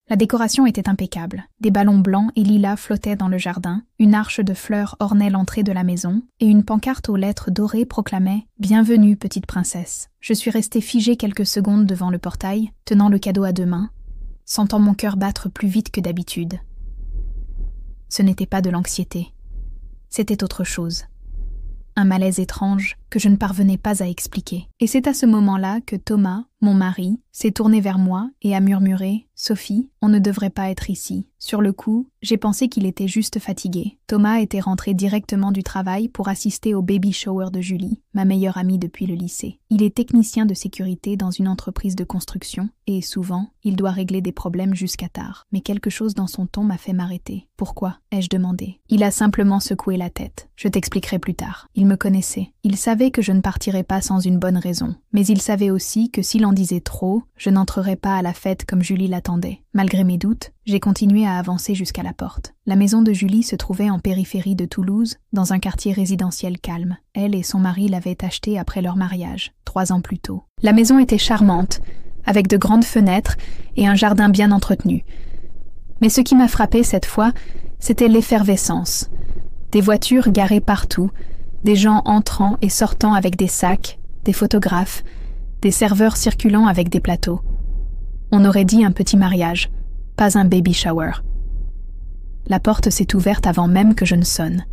La décoration était impeccable. Des ballons blancs et lilas flottaient dans le jardin, une arche de fleurs ornait l'entrée de la maison, et une pancarte aux lettres dorées proclamait « Bienvenue, petite princesse ». Je suis restée figée quelques secondes devant le portail, tenant le cadeau à deux mains, sentant mon cœur battre plus vite que d'habitude. Ce n'était pas de l'anxiété. C'était autre chose. Un malaise étrange que je ne parvenais pas à expliquer. Et c'est à ce moment-là que Thomas, mon mari, s'est tourné vers moi et a murmuré « Sophie, on ne devrait pas être ici ». Sur le coup, j'ai pensé qu'il était juste fatigué. Thomas était rentré directement du travail pour assister au baby shower de Julie, ma meilleure amie depuis le lycée. Il est technicien de sécurité dans une entreprise de construction et souvent, il doit régler des problèmes jusqu'à tard. Mais quelque chose dans son ton m'a fait m'arrêter. « Pourquoi ?» ai-je demandé. Il a simplement secoué la tête. Je t'expliquerai plus tard. Il me connaissait. Il savait que je ne partirais pas sans une bonne raison. Mais il savait aussi que s'il en disait trop, je n'entrerais pas à la fête comme Julie l'attendait. Malgré mes doutes, j'ai continué à avancer jusqu'à la porte. La maison de Julie se trouvait en périphérie de Toulouse, dans un quartier résidentiel calme. Elle et son mari l'avaient achetée après leur mariage, 3 ans plus tôt. La maison était charmante, avec de grandes fenêtres et un jardin bien entretenu. Mais ce qui m'a frappé cette fois, c'était l'effervescence. Des voitures garées partout, des gens entrant et sortant avec des sacs, des photographes, des serveurs circulant avec des plateaux. On aurait dit un petit mariage, pas un baby shower. La porte s'est ouverte avant même que je ne sonne.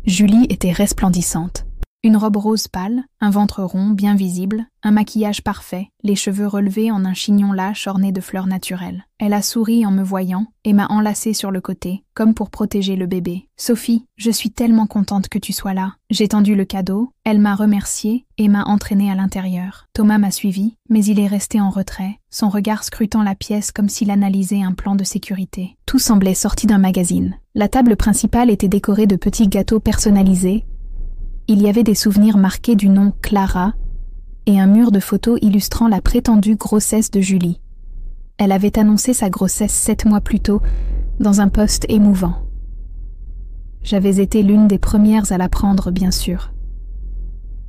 Julie était resplendissante. Une robe rose pâle, un ventre rond bien visible, un maquillage parfait, les cheveux relevés en un chignon lâche orné de fleurs naturelles. Elle a souri en me voyant et m'a enlacée sur le côté, comme pour protéger le bébé. « Sophie, je suis tellement contente que tu sois là. » J'ai tendu le cadeau, elle m'a remerciée et m'a entraînée à l'intérieur. Thomas m'a suivi, mais il est resté en retrait, son regard scrutant la pièce comme s'il analysait un plan de sécurité. Tout semblait sorti d'un magazine. La table principale était décorée de petits gâteaux personnalisés. Il y avait des souvenirs marqués du nom Clara et un mur de photos illustrant la prétendue grossesse de Julie. Elle avait annoncé sa grossesse 7 mois plus tôt dans un post émouvant. J'avais été l'une des premières à l'apprendre, bien sûr.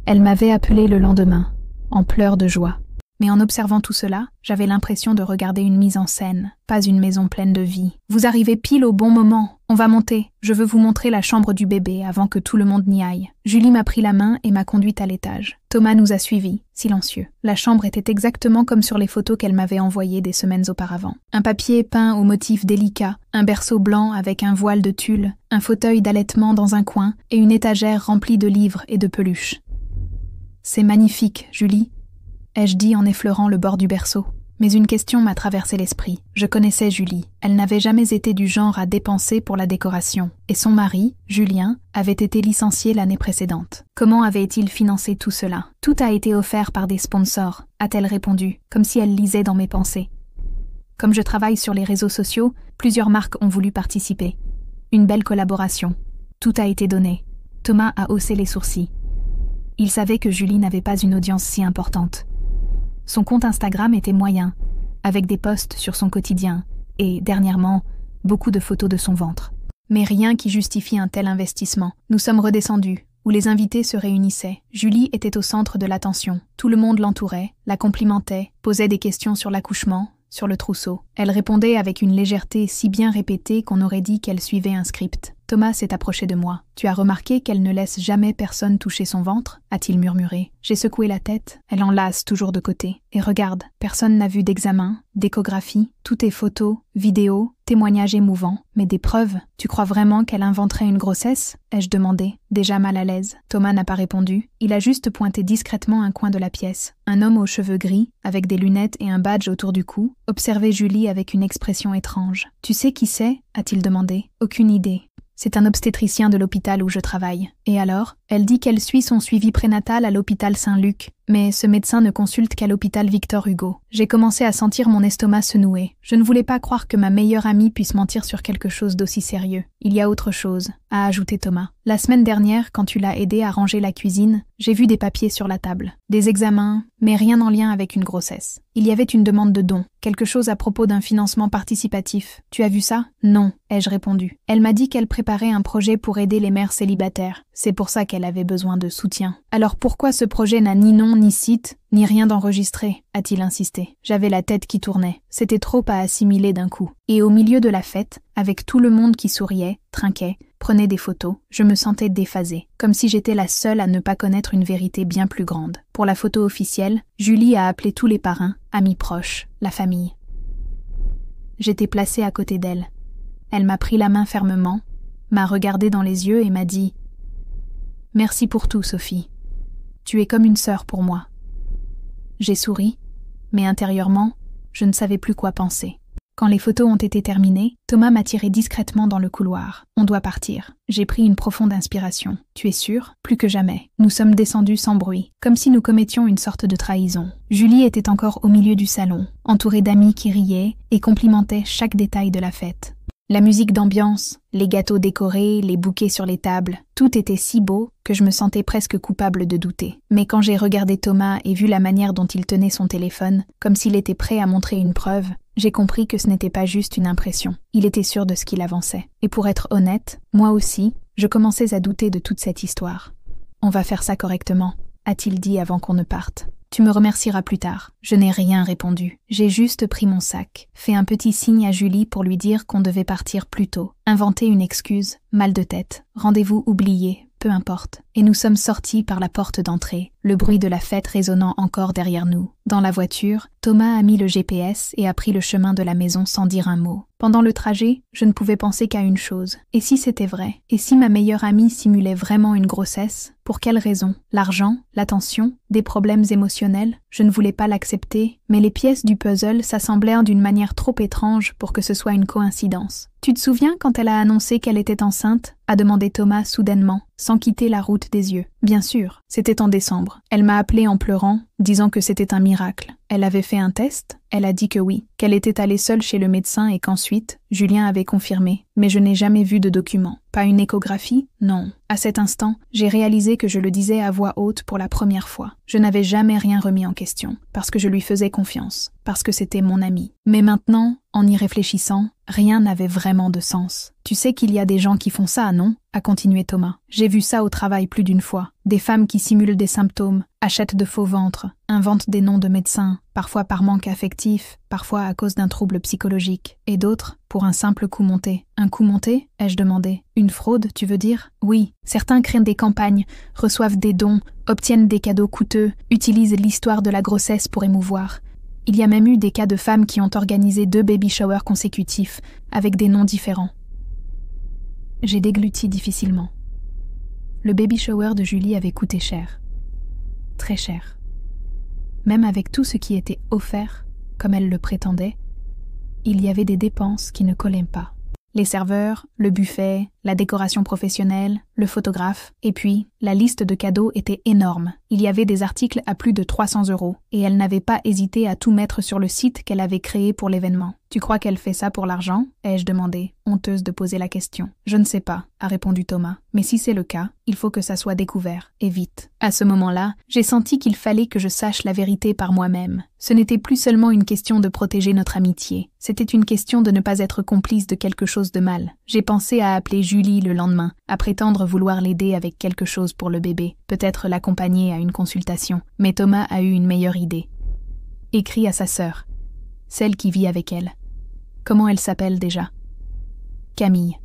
Elle m'avait appelée le lendemain, en pleurs de joie. Mais en observant tout cela, j'avais l'impression de regarder une mise en scène, pas une maison pleine de vie. « Vous arrivez pile au bon moment. On va monter. Je veux vous montrer la chambre du bébé avant que tout le monde n'y aille. » Julie m'a pris la main et m'a conduite à l'étage. Thomas nous a suivis, silencieux. La chambre était exactement comme sur les photos qu'elle m'avait envoyées des semaines auparavant. Un papier peint aux motifs délicats, un berceau blanc avec un voile de tulle, un fauteuil d'allaitement dans un coin et une étagère remplie de livres et de peluches. « C'est magnifique, Julie. » ai-je dit en effleurant le bord du berceau. Mais une question m'a traversé l'esprit. Je connaissais Julie. Elle n'avait jamais été du genre à dépenser pour la décoration. Et son mari, Julien, avait été licencié l'année précédente. Comment avait-il financé tout cela ? « Tout a été offert par des sponsors », a-t-elle répondu, comme si elle lisait dans mes pensées. Comme je travaille sur les réseaux sociaux, plusieurs marques ont voulu participer. Une belle collaboration. Tout a été donné. Thomas a haussé les sourcils. Il savait que Julie n'avait pas une audience si importante. Son compte Instagram était moyen, avec des posts sur son quotidien et, dernièrement, beaucoup de photos de son ventre. Mais rien qui justifie un tel investissement. Nous sommes redescendus, où les invités se réunissaient. Julie était au centre de l'attention. Tout le monde l'entourait, la complimentait, posait des questions sur l'accouchement, sur le trousseau. Elle répondait avec une légèreté si bien répétée qu'on aurait dit qu'elle suivait un script. Thomas s'est approché de moi. « Tu as remarqué qu'elle ne laisse jamais personne toucher son ventre ?» a-t-il murmuré. J'ai secoué la tête. Elle enlace toujours de côté. Et regarde, personne n'a vu d'examen, d'échographie, tout est photos, vidéos, témoignages émouvants. Mais des preuves. Tu crois vraiment qu'elle inventerait une grossesse ? Ai-je demandé, déjà mal à l'aise. Thomas n'a pas répondu. Il a juste pointé discrètement un coin de la pièce. Un homme aux cheveux gris, avec des lunettes et un badge autour du cou, observait Julie avec une expression étrange. « Tu sais qui c'est ?» a-t-il demandé. « Aucune idée. » C'est un obstétricien de l'hôpital où je travaille. Et alors ? Elle dit qu'elle suit son suivi prénatal à l'hôpital Saint-Luc. Mais ce médecin ne consulte qu'à l'hôpital Victor Hugo. J'ai commencé à sentir mon estomac se nouer. Je ne voulais pas croire que ma meilleure amie puisse mentir sur quelque chose d'aussi sérieux. Il y a autre chose, a ajouté Thomas. La semaine dernière, quand tu l'as aidé à ranger la cuisine, j'ai vu des papiers sur la table. Des examens, mais rien en lien avec une grossesse. Il y avait une demande de don, quelque chose à propos d'un financement participatif. Tu as vu ça ? Non, ai-je répondu. Elle m'a dit qu'elle préparait un projet pour aider les mères célibataires. C'est pour ça qu'elle avait besoin de soutien. Alors pourquoi ce projet n'a ni nom, ni site, ni rien d'enregistré, a-t-il insisté. J'avais la tête qui tournait. C'était trop à assimiler d'un coup. Et au milieu de la fête, avec tout le monde qui souriait, trinquait, prenait des photos, je me sentais déphasée, comme si j'étais la seule à ne pas connaître une vérité bien plus grande. Pour la photo officielle, Julie a appelé tous les parrains, amis proches, la famille. J'étais placée à côté d'elle. Elle m'a pris la main fermement, m'a regardée dans les yeux et m'a dit « Merci pour tout, Sophie. Tu es comme une sœur pour moi. » J'ai souri, mais intérieurement, je ne savais plus quoi penser. Quand les photos ont été terminées, Thomas m'a tiré discrètement dans le couloir. « On doit partir. » J'ai pris une profonde inspiration. « Tu es sûre ? » Plus que jamais. Nous sommes descendus sans bruit, comme si nous commettions une sorte de trahison. Julie était encore au milieu du salon, entourée d'amis qui riaient et complimentaient chaque détail de la fête. La musique d'ambiance, les gâteaux décorés, les bouquets sur les tables, tout était si beau que je me sentais presque coupable de douter. Mais quand j'ai regardé Thomas et vu la manière dont il tenait son téléphone, comme s'il était prêt à montrer une preuve, j'ai compris que ce n'était pas juste une impression. Il était sûr de ce qu'il avançait. Et pour être honnête, moi aussi, je commençais à douter de toute cette histoire. « On va faire ça correctement », a-t-il dit avant qu'on ne parte. « Tu me remercieras plus tard. » Je n'ai rien répondu. J'ai juste pris mon sac, fait un petit signe à Julie pour lui dire qu'on devait partir plus tôt, inventé une excuse, mal de tête, rendez-vous oublié, peu importe. Et nous sommes sortis par la porte d'entrée, le bruit de la fête résonnant encore derrière nous. Dans la voiture, Thomas a mis le GPS et a pris le chemin de la maison sans dire un mot. Pendant le trajet, je ne pouvais penser qu'à une chose. Et si c'était vrai? Et si ma meilleure amie simulait vraiment une grossesse? Pour quelle raison? L'argent? L'attention? Des problèmes émotionnels? Je ne voulais pas l'accepter, mais les pièces du puzzle s'assemblèrent d'une manière trop étrange pour que ce soit une coïncidence. « Tu te souviens quand elle a annoncé qu'elle était enceinte ?» a demandé Thomas soudainement, sans quitter la route des yeux. Bien sûr, c'était en décembre. Elle m'a appelé en pleurant, disant que c'était un miracle. Elle avait fait un test? Elle a dit que oui, qu'elle était allée seule chez le médecin et qu'ensuite, Julien avait confirmé. Mais je n'ai jamais vu de document. Pas une échographie? Non. À cet instant, j'ai réalisé que je le disais à voix haute pour la première fois. Je n'avais jamais rien remis en question, parce que je lui faisais confiance, parce que c'était mon ami. Mais maintenant, en y réfléchissant, rien n'avait vraiment de sens. Tu sais qu'il y a des gens qui font ça, non? A continué Thomas. J'ai vu ça au travail plus d'une fois. Des femmes qui simulent des symptômes, achètent de faux ventres, inventent des noms de médecins, parfois par manque affectif, parfois à cause d'un trouble psychologique, et d'autres pour un simple coup monté. Un coup monté? Ai-je demandé. Une fraude, tu veux dire? Oui. Certains créent des campagnes, reçoivent des dons, obtiennent des cadeaux coûteux, utilisent l'histoire de la grossesse pour émouvoir. Il y a même eu des cas de femmes qui ont organisé 2 baby showers consécutifs, avec des noms différents. J'ai dégluti difficilement. Le baby shower de Julie avait coûté cher. Très cher. Même avec tout ce qui était offert, comme elle le prétendait, il y avait des dépenses qui ne collaient pas. Les serveurs, le buffet, la décoration professionnelle, le photographe, et puis la liste de cadeaux était énorme. Il y avait des articles à plus de 300 €, et elle n'avait pas hésité à tout mettre sur le site qu'elle avait créé pour l'événement. « Tu crois qu'elle fait ça pour l'argent ?» ai-je demandé, honteuse de poser la question. « Je ne sais pas », a répondu Thomas, « mais si c'est le cas, il faut que ça soit découvert, et vite. » À ce moment-là, j'ai senti qu'il fallait que je sache la vérité par moi-même. Ce n'était plus seulement une question de protéger notre amitié, c'était une question de ne pas être complice de quelque chose de mal. J'ai pensé à appeler Julie le lendemain, à prétendre vouloir l'aider avec quelque chose pour le bébé, peut-être l'accompagner à une consultation, mais Thomas a eu une meilleure idée. Écrit à sa sœur, celle qui vit avec elle. Comment elle s'appelle déjà? Camille.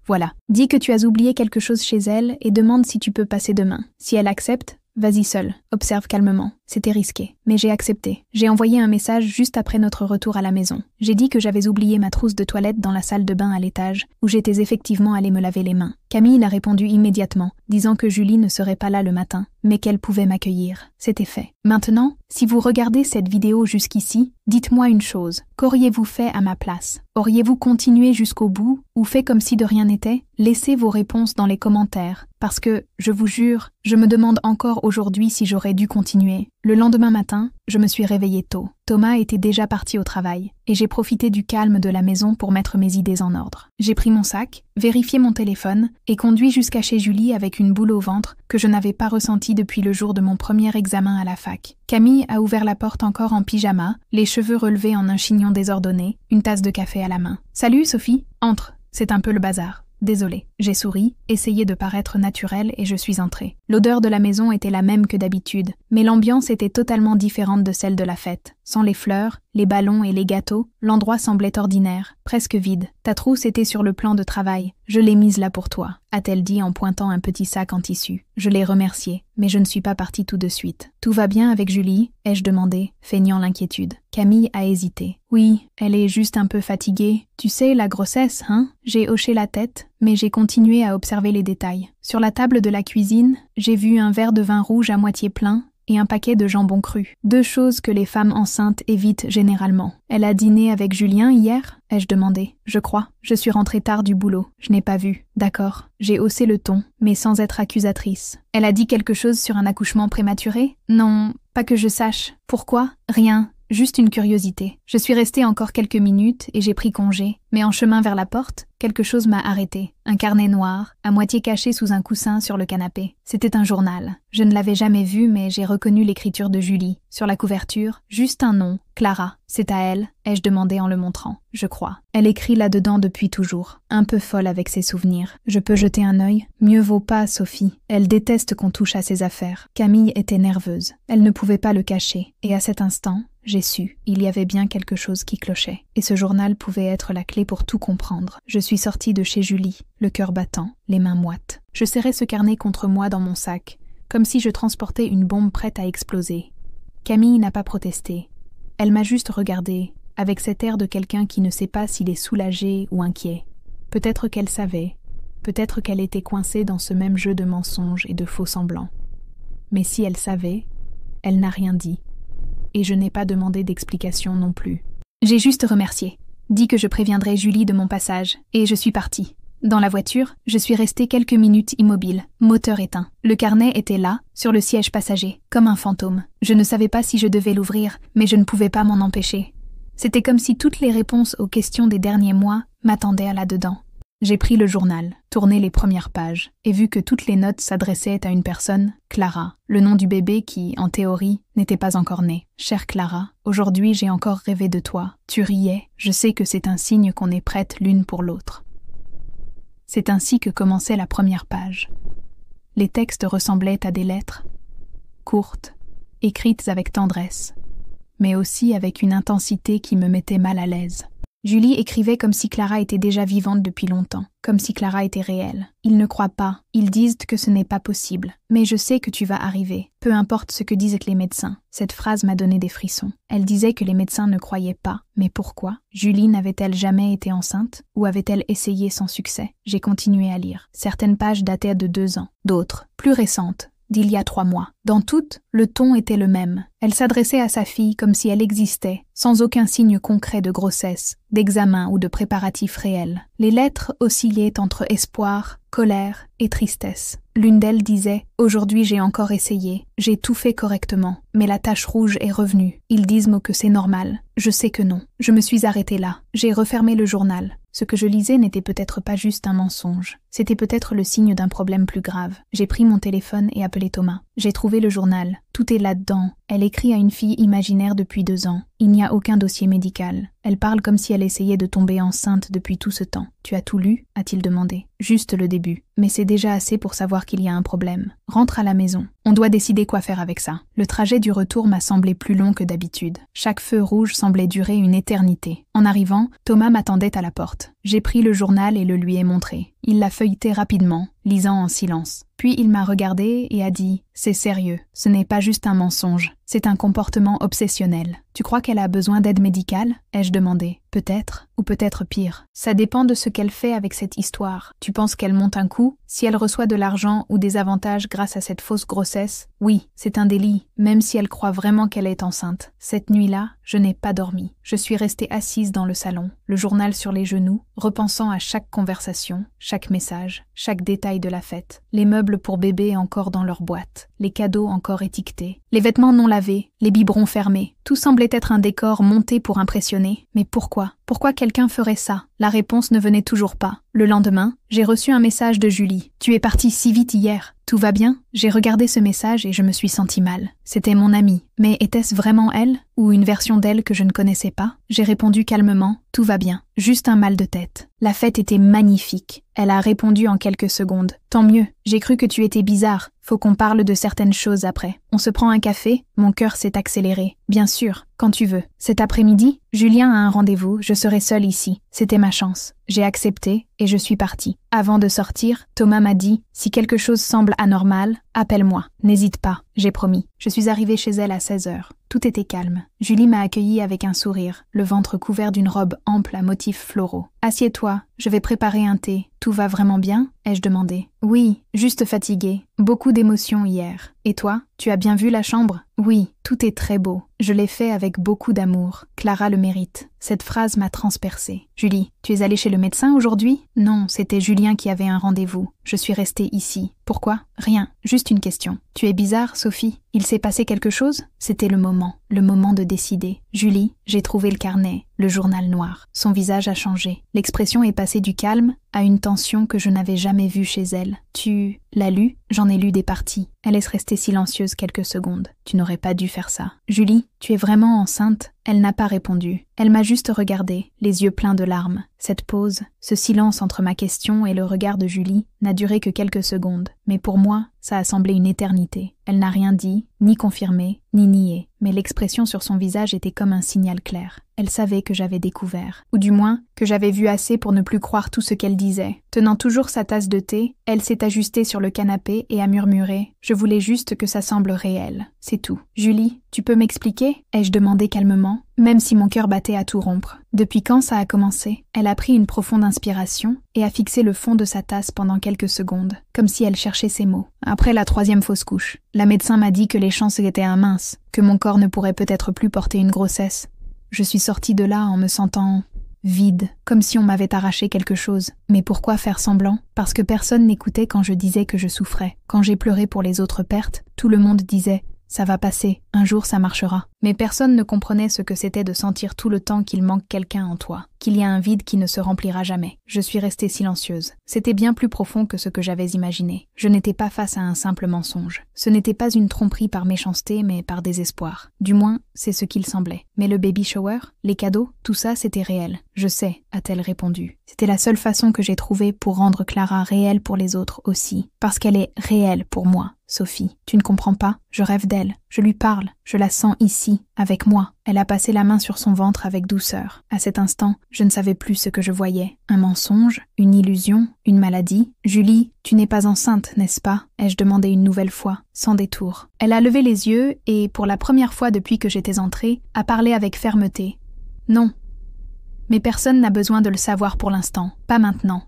Voilà. Dis que tu as oublié quelque chose chez elle et demande si tu peux passer demain. Si elle accepte, vas-y seule, observe calmement. C'était risqué, mais j'ai accepté. J'ai envoyé un message juste après notre retour à la maison. J'ai dit que j'avais oublié ma trousse de toilette dans la salle de bain à l'étage, où j'étais effectivement allée me laver les mains. Camille a répondu immédiatement, disant que Julie ne serait pas là le matin, mais qu'elle pouvait m'accueillir. C'était fait. Maintenant, si vous regardez cette vidéo jusqu'ici, dites-moi une chose. Qu'auriez-vous fait à ma place? Auriez-vous continué jusqu'au bout, ou fait comme si de rien n'était? Laissez vos réponses dans les commentaires, parce que, je vous jure, je me demande encore aujourd'hui si j'aurais dû continuer. Le lendemain matin, je me suis réveillée tôt. Thomas était déjà parti au travail, et j'ai profité du calme de la maison pour mettre mes idées en ordre. J'ai pris mon sac, vérifié mon téléphone, et conduit jusqu'à chez Julie avec une boule au ventre que je n'avais pas ressentie depuis le jour de mon premier examen à la fac. Camille a ouvert la porte encore en pyjama, les cheveux relevés en un chignon désordonné, une tasse de café à la main. « Salut, Sophie, entre, c'est un peu le bazar. » Désolée. J'ai souri, essayé de paraître naturelle et je suis entrée. L'odeur de la maison était la même que d'habitude, mais l'ambiance était totalement différente de celle de la fête. Sans les fleurs, les ballons et les gâteaux, l'endroit semblait ordinaire, presque vide. Ta trousse était sur le plan de travail. Je l'ai mise là pour toi, a-t-elle dit en pointant un petit sac en tissu. Je l'ai remerciée, mais je ne suis pas partie tout de suite. Tout va bien avec Julie? Ai-je demandé, feignant l'inquiétude. Camille a hésité. Oui, elle est juste un peu fatiguée. Tu sais, la grossesse, hein? J'ai hoché la tête, mais j'ai continué à observer les détails. Sur la table de la cuisine, j'ai vu un verre de vin rouge à moitié plein et un paquet de jambon cru. 2 choses que les femmes enceintes évitent généralement. Elle a dîné avec Julien hier? Ai-je demandé. Je crois. Je suis rentrée tard du boulot. Je n'ai pas vu. D'accord. J'ai haussé le ton, mais sans être accusatrice. Elle a dit quelque chose sur un accouchement prématuré? Non, pas que je sache. Pourquoi? Rien. Juste une curiosité. Je suis restée encore quelques minutes et j'ai pris congé, mais en chemin vers la porte, quelque chose m'a arrêtée. Un carnet noir, à moitié caché sous un coussin sur le canapé. C'était un journal. Je ne l'avais jamais vu, mais j'ai reconnu l'écriture de Julie. Sur la couverture, juste un nom, Clara. C'est à elle, ai-je demandé en le montrant. Je crois. Elle écrit là-dedans depuis toujours. Un peu folle avec ses souvenirs. Je peux jeter un œil? Mieux vaut pas, Sophie. Elle déteste qu'on touche à ses affaires. Camille était nerveuse. Elle ne pouvait pas le cacher. Et à cet instant, j'ai su, il y avait bien quelque chose qui clochait, et ce journal pouvait être la clé pour tout comprendre. Je suis sortie de chez Julie, le cœur battant, les mains moites. Je serrais ce carnet contre moi dans mon sac, comme si je transportais une bombe prête à exploser. Camille n'a pas protesté. Elle m'a juste regardée, avec cet air de quelqu'un qui ne sait pas s'il est soulagé ou inquiet. Peut-être qu'elle savait, peut-être qu'elle était coincée dans ce même jeu de mensonges et de faux semblants. Mais si elle savait, elle n'a rien dit. Et je n'ai pas demandé d'explication non plus. J'ai juste remercié, dit que je préviendrai Julie de mon passage, et je suis partie. Dans la voiture, je suis restée quelques minutes immobile, moteur éteint. Le carnet était là, sur le siège passager, comme un fantôme. Je ne savais pas si je devais l'ouvrir, mais je ne pouvais pas m'en empêcher. C'était comme si toutes les réponses aux questions des derniers mois m'attendaient là-dedans. J'ai pris le journal, tourné les premières pages, et vu que toutes les notes s'adressaient à une personne, Clara, le nom du bébé qui, en théorie, n'était pas encore né. Chère Clara, aujourd'hui j'ai encore rêvé de toi. Tu riais, je sais que c'est un signe qu'on est prêtes l'une pour l'autre. C'est ainsi que commençait la première page. Les textes ressemblaient à des lettres, courtes, écrites avec tendresse, mais aussi avec une intensité qui me mettait mal à l'aise. Julie écrivait comme si Clara était déjà vivante depuis longtemps, comme si Clara était réelle. Ils ne croient pas, ils disent que ce n'est pas possible. Mais je sais que tu vas arriver, peu importe ce que disent les médecins. Cette phrase m'a donné des frissons. Elle disait que les médecins ne croyaient pas. Mais pourquoi? Julie n'avait-elle jamais été enceinte? Ou avait-elle essayé sans succès? J'ai continué à lire. Certaines pages dataient de 2 ans, d'autres, plus récentes, d'il y a 3 mois. Dans toutes, le ton était le même. Elle s'adressait à sa fille comme si elle existait, sans aucun signe concret de grossesse, d'examen ou de préparatifs réels. Les lettres oscillaient entre espoir, colère et tristesse. L'une d'elles disait « Aujourd'hui j'ai encore essayé, j'ai tout fait correctement, mais la tache rouge est revenue. Ils disent que c'est normal. Je sais que non. Je me suis arrêtée là. J'ai refermé le journal. Ce que je lisais n'était peut-être pas juste un mensonge. C'était peut-être le signe d'un problème plus grave. J'ai pris mon téléphone et appelé Thomas. J'ai trouvé le journal. Tout est là-dedans. Elle écrit à une fille imaginaire depuis 2 ans. Il n'y a aucun dossier médical. Elle parle comme si elle essayait de tomber enceinte depuis tout ce temps. « Tu as tout lu ?» a-t-il demandé. « Juste le début. Mais c'est déjà assez pour savoir qu'il y a un problème. Rentre à la maison. On doit décider quoi faire avec ça. » Le trajet du retour m'a semblé plus long que d'habitude. Chaque feu rouge semblait durer une éternité. En arrivant, Thomas m'attendait à la porte. J'ai pris le journal et le lui ai montré. Il l'a feuilleté rapidement, lisant en silence. Puis il m'a regardé et a dit « C'est sérieux, ce n'est pas juste un mensonge, c'est un comportement obsessionnel. Tu crois qu'elle a besoin d'aide médicale ?» ai-je demandé. « Peut-être, ou peut-être pire. Ça dépend de ce qu'elle fait avec cette histoire. Tu penses qu'elle monte un coup? Si elle reçoit de l'argent ou des avantages grâce à cette fausse grossesse, oui, c'est un délit, même si elle croit vraiment qu'elle est enceinte. Cette nuit-là, je n'ai pas dormi. Je suis restée assise dans le salon, le journal sur les genoux, repensant à chaque conversation, chaque message, chaque détail de la fête. Les meubles pour bébé encore dans leur boîte, les cadeaux encore étiquetés, les vêtements non lavés, les biberons fermés. Tout semblait être un décor monté pour impressionner. Mais pourquoi Pourquoi quelqu'un ferait ça? La réponse ne venait toujours pas. Le lendemain, j'ai reçu un message de Julie. « Tu es partie si vite hier. Tout va bien ?» J'ai regardé ce message et je me suis sentie mal. C'était mon amie. Mais était-ce vraiment elle? Ou une version d'elle que je ne connaissais pas? J'ai répondu calmement « Tout va bien. Juste un mal de tête. » La fête était magnifique. Elle a répondu en quelques secondes. « Tant mieux. J'ai cru que tu étais bizarre. Faut qu'on parle de certaines choses après. On se prend un café? » Mon cœur s'est accéléré. « Bien sûr. Quand tu veux. » Cet après-midi, Julien a un rendez-vous. Je serai seule ici. C'était ma chance. J'ai accepté et je suis partie. Avant de sortir, Thomas m'a dit « Si quelque chose semble anormal, appelle-moi. N'hésite pas. » J'ai promis. Je suis arrivée chez elle à 16h. Tout était calme. Julie m'a accueillie avec un sourire, le ventre couvert d'une robe ample à motifs floraux. « Assieds-toi, je vais préparer un thé. Tout va vraiment bien ?» ai-je demandé. « Oui, juste fatiguée. Beaucoup d'émotions hier. Et toi, tu as bien vu la chambre ? » « Oui, tout est très beau. Je l'ai fait avec beaucoup d'amour. Clara le mérite. » Cette phrase m'a transpercée. « Julie, tu es allée chez le médecin aujourd'hui ? » « Non, c'était Julien qui avait un rendez-vous. Je suis restée ici. » « Pourquoi ? Rien. Juste une question. Tu es bizarre, Sophie. Il s'est passé quelque chose ? » C'était le moment de décider. « Julie, j'ai trouvé le carnet, le journal noir. » Son visage a changé. L'expression est passée du calme à une tension que je n'avais jamais vue chez elle. « Tu l'as lu ? » J'en ai lu des parties. Elle est restée silencieuse quelques secondes. « Tu n'aurais pas dû faire ça. »« Julie, tu es vraiment enceinte ? » Elle n'a pas répondu. Elle m'a juste regardée, les yeux pleins de larmes. Cette pause, ce silence entre ma question et le regard de Julie, n'a duré que quelques secondes. Mais pour moi, ça a semblé une éternité. Elle n'a rien dit, ni confirmé, ni nié. Mais l'expression sur son visage était comme un signal clair. Elle savait que j'avais découvert. Ou du moins, que j'avais vu assez pour ne plus croire tout ce qu'elle disait. Tenant toujours sa tasse de thé, elle s'est ajustée sur le canapé et a murmuré « Je voulais juste que ça semble réel. C'est tout. »« Julie, tu peux m'expliquer ?» ai-je demandé calmement, même si mon cœur battait à tout rompre. Depuis quand ça a commencé? Elle a pris une profonde inspiration et a fixé le fond de sa tasse pendant quelques secondes, comme si elle cherchait ses mots. Après la 3e fausse couche, la médecin m'a dit que les chances étaient minces, que mon corps ne pourrait peut-être plus porter une grossesse. Je suis sortie de là en me sentant vide, comme si on m'avait arraché quelque chose. Mais pourquoi faire semblant? Parce que personne n'écoutait quand je disais que je souffrais. Quand j'ai pleuré pour les autres pertes, tout le monde disait « Ça va passer, un jour ça marchera ». Mais personne ne comprenait ce que c'était de sentir tout le temps qu'il manque quelqu'un en toi, qu'il y a un vide qui ne se remplira jamais. Je suis restée silencieuse. C'était bien plus profond que ce que j'avais imaginé. Je n'étais pas face à un simple mensonge. Ce n'était pas une tromperie par méchanceté, mais par désespoir. Du moins, c'est ce qu'il semblait. Mais le baby shower, les cadeaux, tout ça, c'était réel. « Je sais », a-t-elle répondu. C'était la seule façon que j'ai trouvée pour rendre Clara réelle pour les autres aussi. Parce qu'elle est réelle pour moi. Sophie, tu ne comprends pas? Je rêve d'elle. Je lui parle. Je la sens ici, avec moi. Elle a passé la main sur son ventre avec douceur. À cet instant, je ne savais plus ce que je voyais. Un mensonge? Une illusion? Une maladie? « Julie, tu n'es pas enceinte, n'est-ce pas ?» ai-je demandé une nouvelle fois, sans détour. Elle a levé les yeux et, pour la première fois depuis que j'étais entrée, a parlé avec fermeté. « Non. Mais personne n'a besoin de le savoir pour l'instant. Pas maintenant. »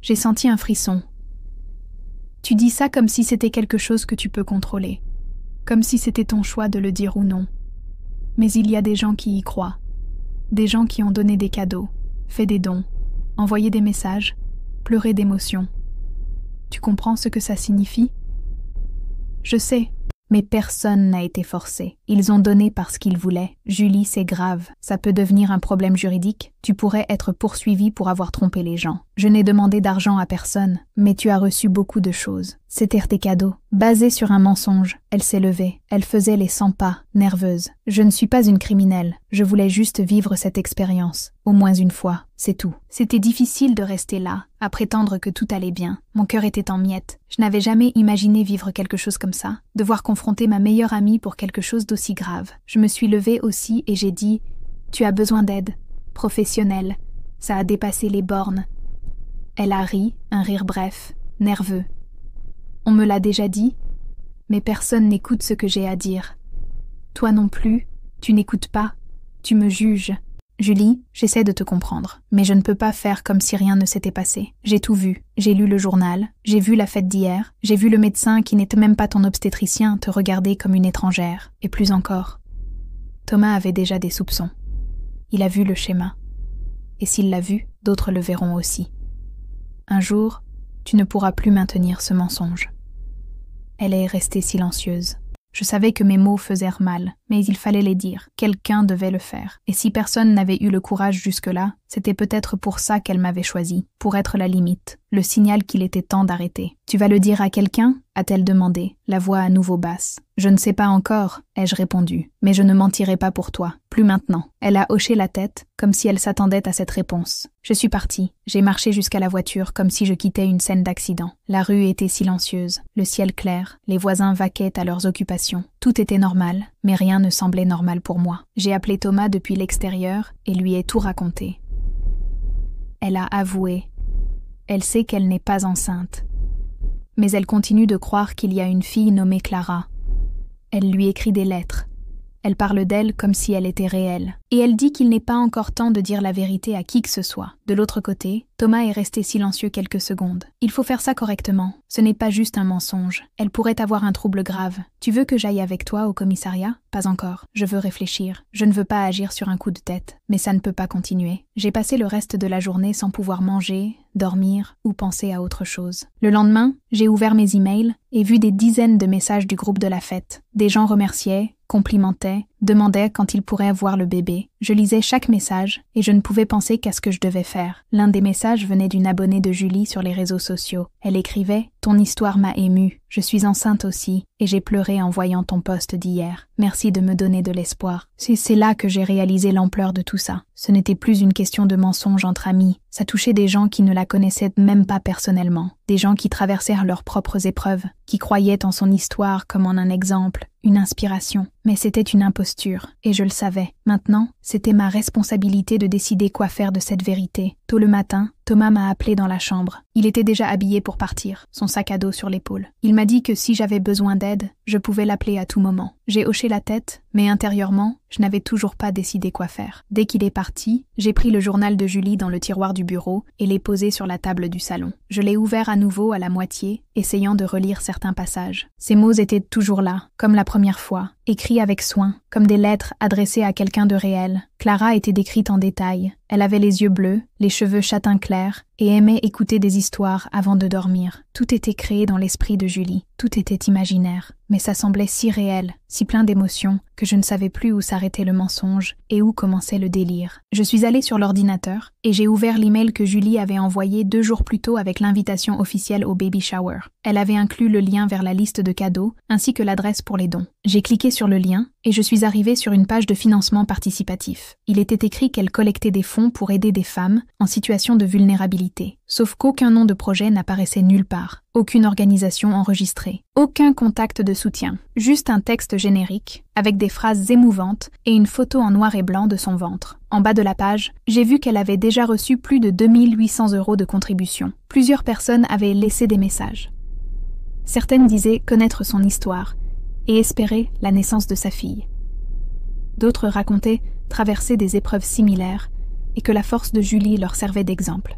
J'ai senti un frisson. Tu dis ça comme si c'était quelque chose que tu peux contrôler. Comme si c'était ton choix de le dire ou non. Mais il y a des gens qui y croient. Des gens qui ont donné des cadeaux, fait des dons, envoyé des messages, pleuré d'émotion. Tu comprends ce que ça signifie? Je sais, mais personne n'a été forcé. Ils ont donné parce qu'ils voulaient. Julie, c'est grave. Ça peut devenir un problème juridique. Tu pourrais être poursuivie pour avoir trompé les gens. Je n'ai demandé d'argent à personne, mais tu as reçu beaucoup de choses. C'était tes cadeaux. Basés sur un mensonge. Elle s'est levée. Elle faisait les 100 pas, nerveuse. Je ne suis pas une criminelle. Je voulais juste vivre cette expérience. Au moins une fois. C'est tout. C'était difficile de rester là, à prétendre que tout allait bien. Mon cœur était en miettes. Je n'avais jamais imaginé vivre quelque chose comme ça. Devoir confronter ma meilleure amie pour quelque chose d'aussi grave. Je me suis levée aussi et j'ai dit « Tu as besoin d'aide. Professionnelle. Ça a dépassé les bornes. » Elle a ri, un rire bref, nerveux. On me l'a déjà dit, mais personne n'écoute ce que j'ai à dire. Toi non plus, tu n'écoutes pas, tu me juges. Julie, j'essaie de te comprendre, mais je ne peux pas faire comme si rien ne s'était passé. J'ai tout vu, j'ai lu le journal, j'ai vu la fête d'hier, j'ai vu le médecin qui n'était même pas ton obstétricien te regarder comme une étrangère, et plus encore. Thomas avait déjà des soupçons. Il a vu le schéma. Et s'il l'a vu, d'autres le verront aussi. Un jour, tu ne pourras plus maintenir ce mensonge. Elle est restée silencieuse. Je savais que mes mots faisaient mal, mais il fallait les dire. Quelqu'un devait le faire. Et si personne n'avait eu le courage jusque-là, c'était peut-être pour ça qu'elle m'avait choisi, pour être la limite, le signal qu'il était temps d'arrêter. « Tu vas le dire à quelqu'un » a-t-elle demandé, la voix à nouveau basse. « Je ne sais pas encore » ai-je répondu, « mais je ne mentirai pas pour toi. Plus maintenant. » Elle a hoché la tête, comme si elle s'attendait à cette réponse. Je suis partie. J'ai marché jusqu'à la voiture comme si je quittais une scène d'accident. La rue était silencieuse, le ciel clair, les voisins vaquaient à leurs occupations. Tout était normal, mais rien ne semblait normal pour moi. J'ai appelé Thomas depuis l'extérieur et lui ai tout raconté. Elle a avoué. Elle sait qu'elle n'est pas enceinte. Mais elle continue de croire qu'il y a une fille nommée Clara. Elle lui écrit des lettres. Elle parle d'elle comme si elle était réelle. Et elle dit qu'il n'est pas encore temps de dire la vérité à qui que ce soit. De l'autre côté, Thomas est resté silencieux quelques secondes. Il faut faire ça correctement. Ce n'est pas juste un mensonge. Elle pourrait avoir un trouble grave. Tu veux que j'aille avec toi au commissariat ? Pas encore. Je veux réfléchir. Je ne veux pas agir sur un coup de tête. Mais ça ne peut pas continuer. J'ai passé le reste de la journée sans pouvoir manger, dormir ou penser à autre chose. Le lendemain, j'ai ouvert mes emails et vu des dizaines de messages du groupe de la fête. Des gens remerciaient, complimentaient, demandaient quand ils pourraient voir le bébé. Je lisais chaque message et je ne pouvais penser qu'à ce que je devais faire. L'un des messages venait d'une abonnée de Julie sur les réseaux sociaux. Elle écrivait « Ton histoire m'a émue. Je suis enceinte aussi et j'ai pleuré en voyant ton post d'hier. Merci de me donner de l'espoir. » C'est là que j'ai réalisé l'ampleur de tout ça. Ce n'était plus une question de mensonge entre amis. Ça touchait des gens qui ne la connaissaient même pas personnellement. Des gens qui traversèrent leurs propres épreuves, qui croyaient en son histoire comme en un exemple, une inspiration. Mais c'était une imposture, et je le savais. Maintenant, c'était ma responsabilité de décider quoi faire de cette vérité. Tôt le matin, Thomas m'a appelé dans la chambre. Il était déjà habillé pour partir, son sac à dos sur l'épaule. Il m'a dit que si j'avais besoin d'aide, je pouvais l'appeler à tout moment. J'ai hoché la tête, mais intérieurement, je n'avais toujours pas décidé quoi faire. Dès qu'il est parti, j'ai pris le journal de Julie dans le tiroir du bureau et l'ai posé sur la table du salon. Je l'ai ouvert à nouveau à la moitié, essayant de relire certains passages. Ces mots étaient toujours là, comme la première fois, écrits avec soin, comme des lettres adressées à quelqu'un de réel. Clara était décrite en détail. Elle avait les yeux bleus, les cheveux châtain clair, et aimait écouter des histoires avant de dormir. Tout était créé dans l'esprit de Julie. Tout était imaginaire. Mais ça semblait si réel, si plein d'émotions, que je ne savais plus où s'arrêtait le mensonge et où commençait le délire. Je suis allée sur l'ordinateur et j'ai ouvert l'email que Julie avait envoyé 2 jours plus tôt avec l'invitation officielle au baby shower. Elle avait inclus le lien vers la liste de cadeaux ainsi que l'adresse pour les dons. J'ai cliqué sur le lien et je suis arrivée sur une page de financement participatif. Il était écrit qu'elle collectait des fonds pour aider des femmes en situation de vulnérabilité. Sauf qu'aucun nom de projet n'apparaissait nulle part. Aucune organisation enregistrée. Aucun contact de soutien. Juste un texte générique, avec des phrases émouvantes et une photo en noir et blanc de son ventre. En bas de la page, j'ai vu qu'elle avait déjà reçu plus de 2 800 € de contributions. Plusieurs personnes avaient laissé des messages. Certaines disaient connaître son histoire et espérer la naissance de sa fille. D'autres racontaient traverser des épreuves similaires et que la force de Julie leur servait d'exemple.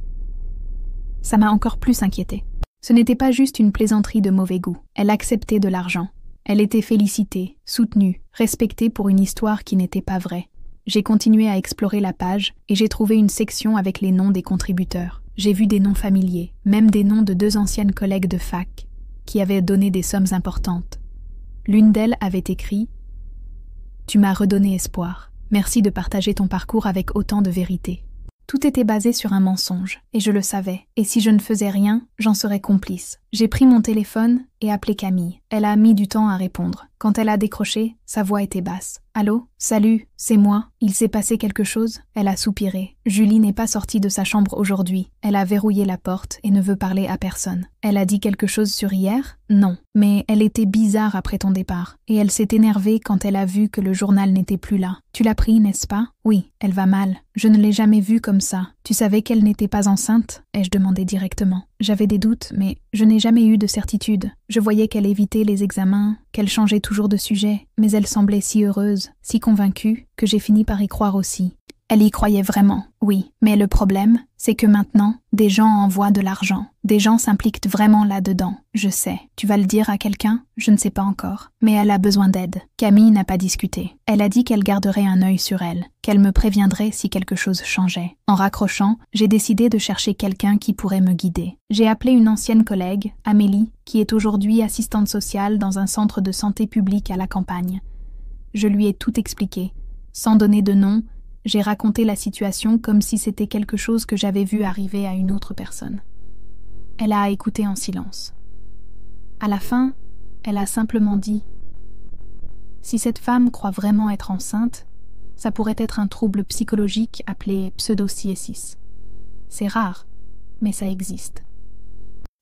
Ça m'a encore plus inquiétée. Ce n'était pas juste une plaisanterie de mauvais goût. Elle acceptait de l'argent. Elle était félicitée, soutenue, respectée pour une histoire qui n'était pas vraie. J'ai continué à explorer la page et j'ai trouvé une section avec les noms des contributeurs. J'ai vu des noms familiers, même des noms de 2 anciennes collègues de fac, qui avaient donné des sommes importantes. L'une d'elles avait écrit « Tu m'as redonné espoir. Merci de partager ton parcours avec autant de vérité. » Tout était basé sur un mensonge, et je le savais. Et si je ne faisais rien, j'en serais complice. J'ai pris mon téléphone et appelé Camille. Elle a mis du temps à répondre. Quand elle a décroché, sa voix était basse. « Allô ? Salut, c'est moi. Il s'est passé quelque chose ?» Elle a soupiré. Julie n'est pas sortie de sa chambre aujourd'hui. Elle a verrouillé la porte et ne veut parler à personne. Elle a dit quelque chose sur hier ? Non. Mais elle était bizarre après ton départ. Et elle s'est énervée quand elle a vu que le journal n'était plus là. Tu l'as pris, n'est-ce pas ? Oui, elle va mal. Je ne l'ai jamais vue comme ça. Tu savais qu'elle n'était pas enceinte ? Ai-je demandé directement. J'avais des doutes, mais je n'ai jamais eu de certitude. Je voyais qu'elle évitait les examens, qu'elle changeait toujours de sujet, mais elle semblait si heureuse, si convaincue, que j'ai fini par y croire aussi. Elle y croyait vraiment, oui. Mais le problème, c'est que maintenant, des gens envoient de l'argent. Des gens s'impliquent vraiment là-dedans. Je sais. Tu vas le dire à quelqu'un? Je ne sais pas encore. Mais elle a besoin d'aide. Camille n'a pas discuté. Elle a dit qu'elle garderait un œil sur elle, qu'elle me préviendrait si quelque chose changeait. En raccrochant, j'ai décidé de chercher quelqu'un qui pourrait me guider. J'ai appelé une ancienne collègue, Amélie, qui est aujourd'hui assistante sociale dans un centre de santé publique à la campagne. Je lui ai tout expliqué. Sans donner de nom, j'ai raconté la situation comme si c'était quelque chose que j'avais vu arriver à une autre personne. Elle a écouté en silence. À la fin, elle a simplement dit « Si cette femme croit vraiment être enceinte, ça pourrait être un trouble psychologique appelé pseudosciésis. C'est rare, mais ça existe. »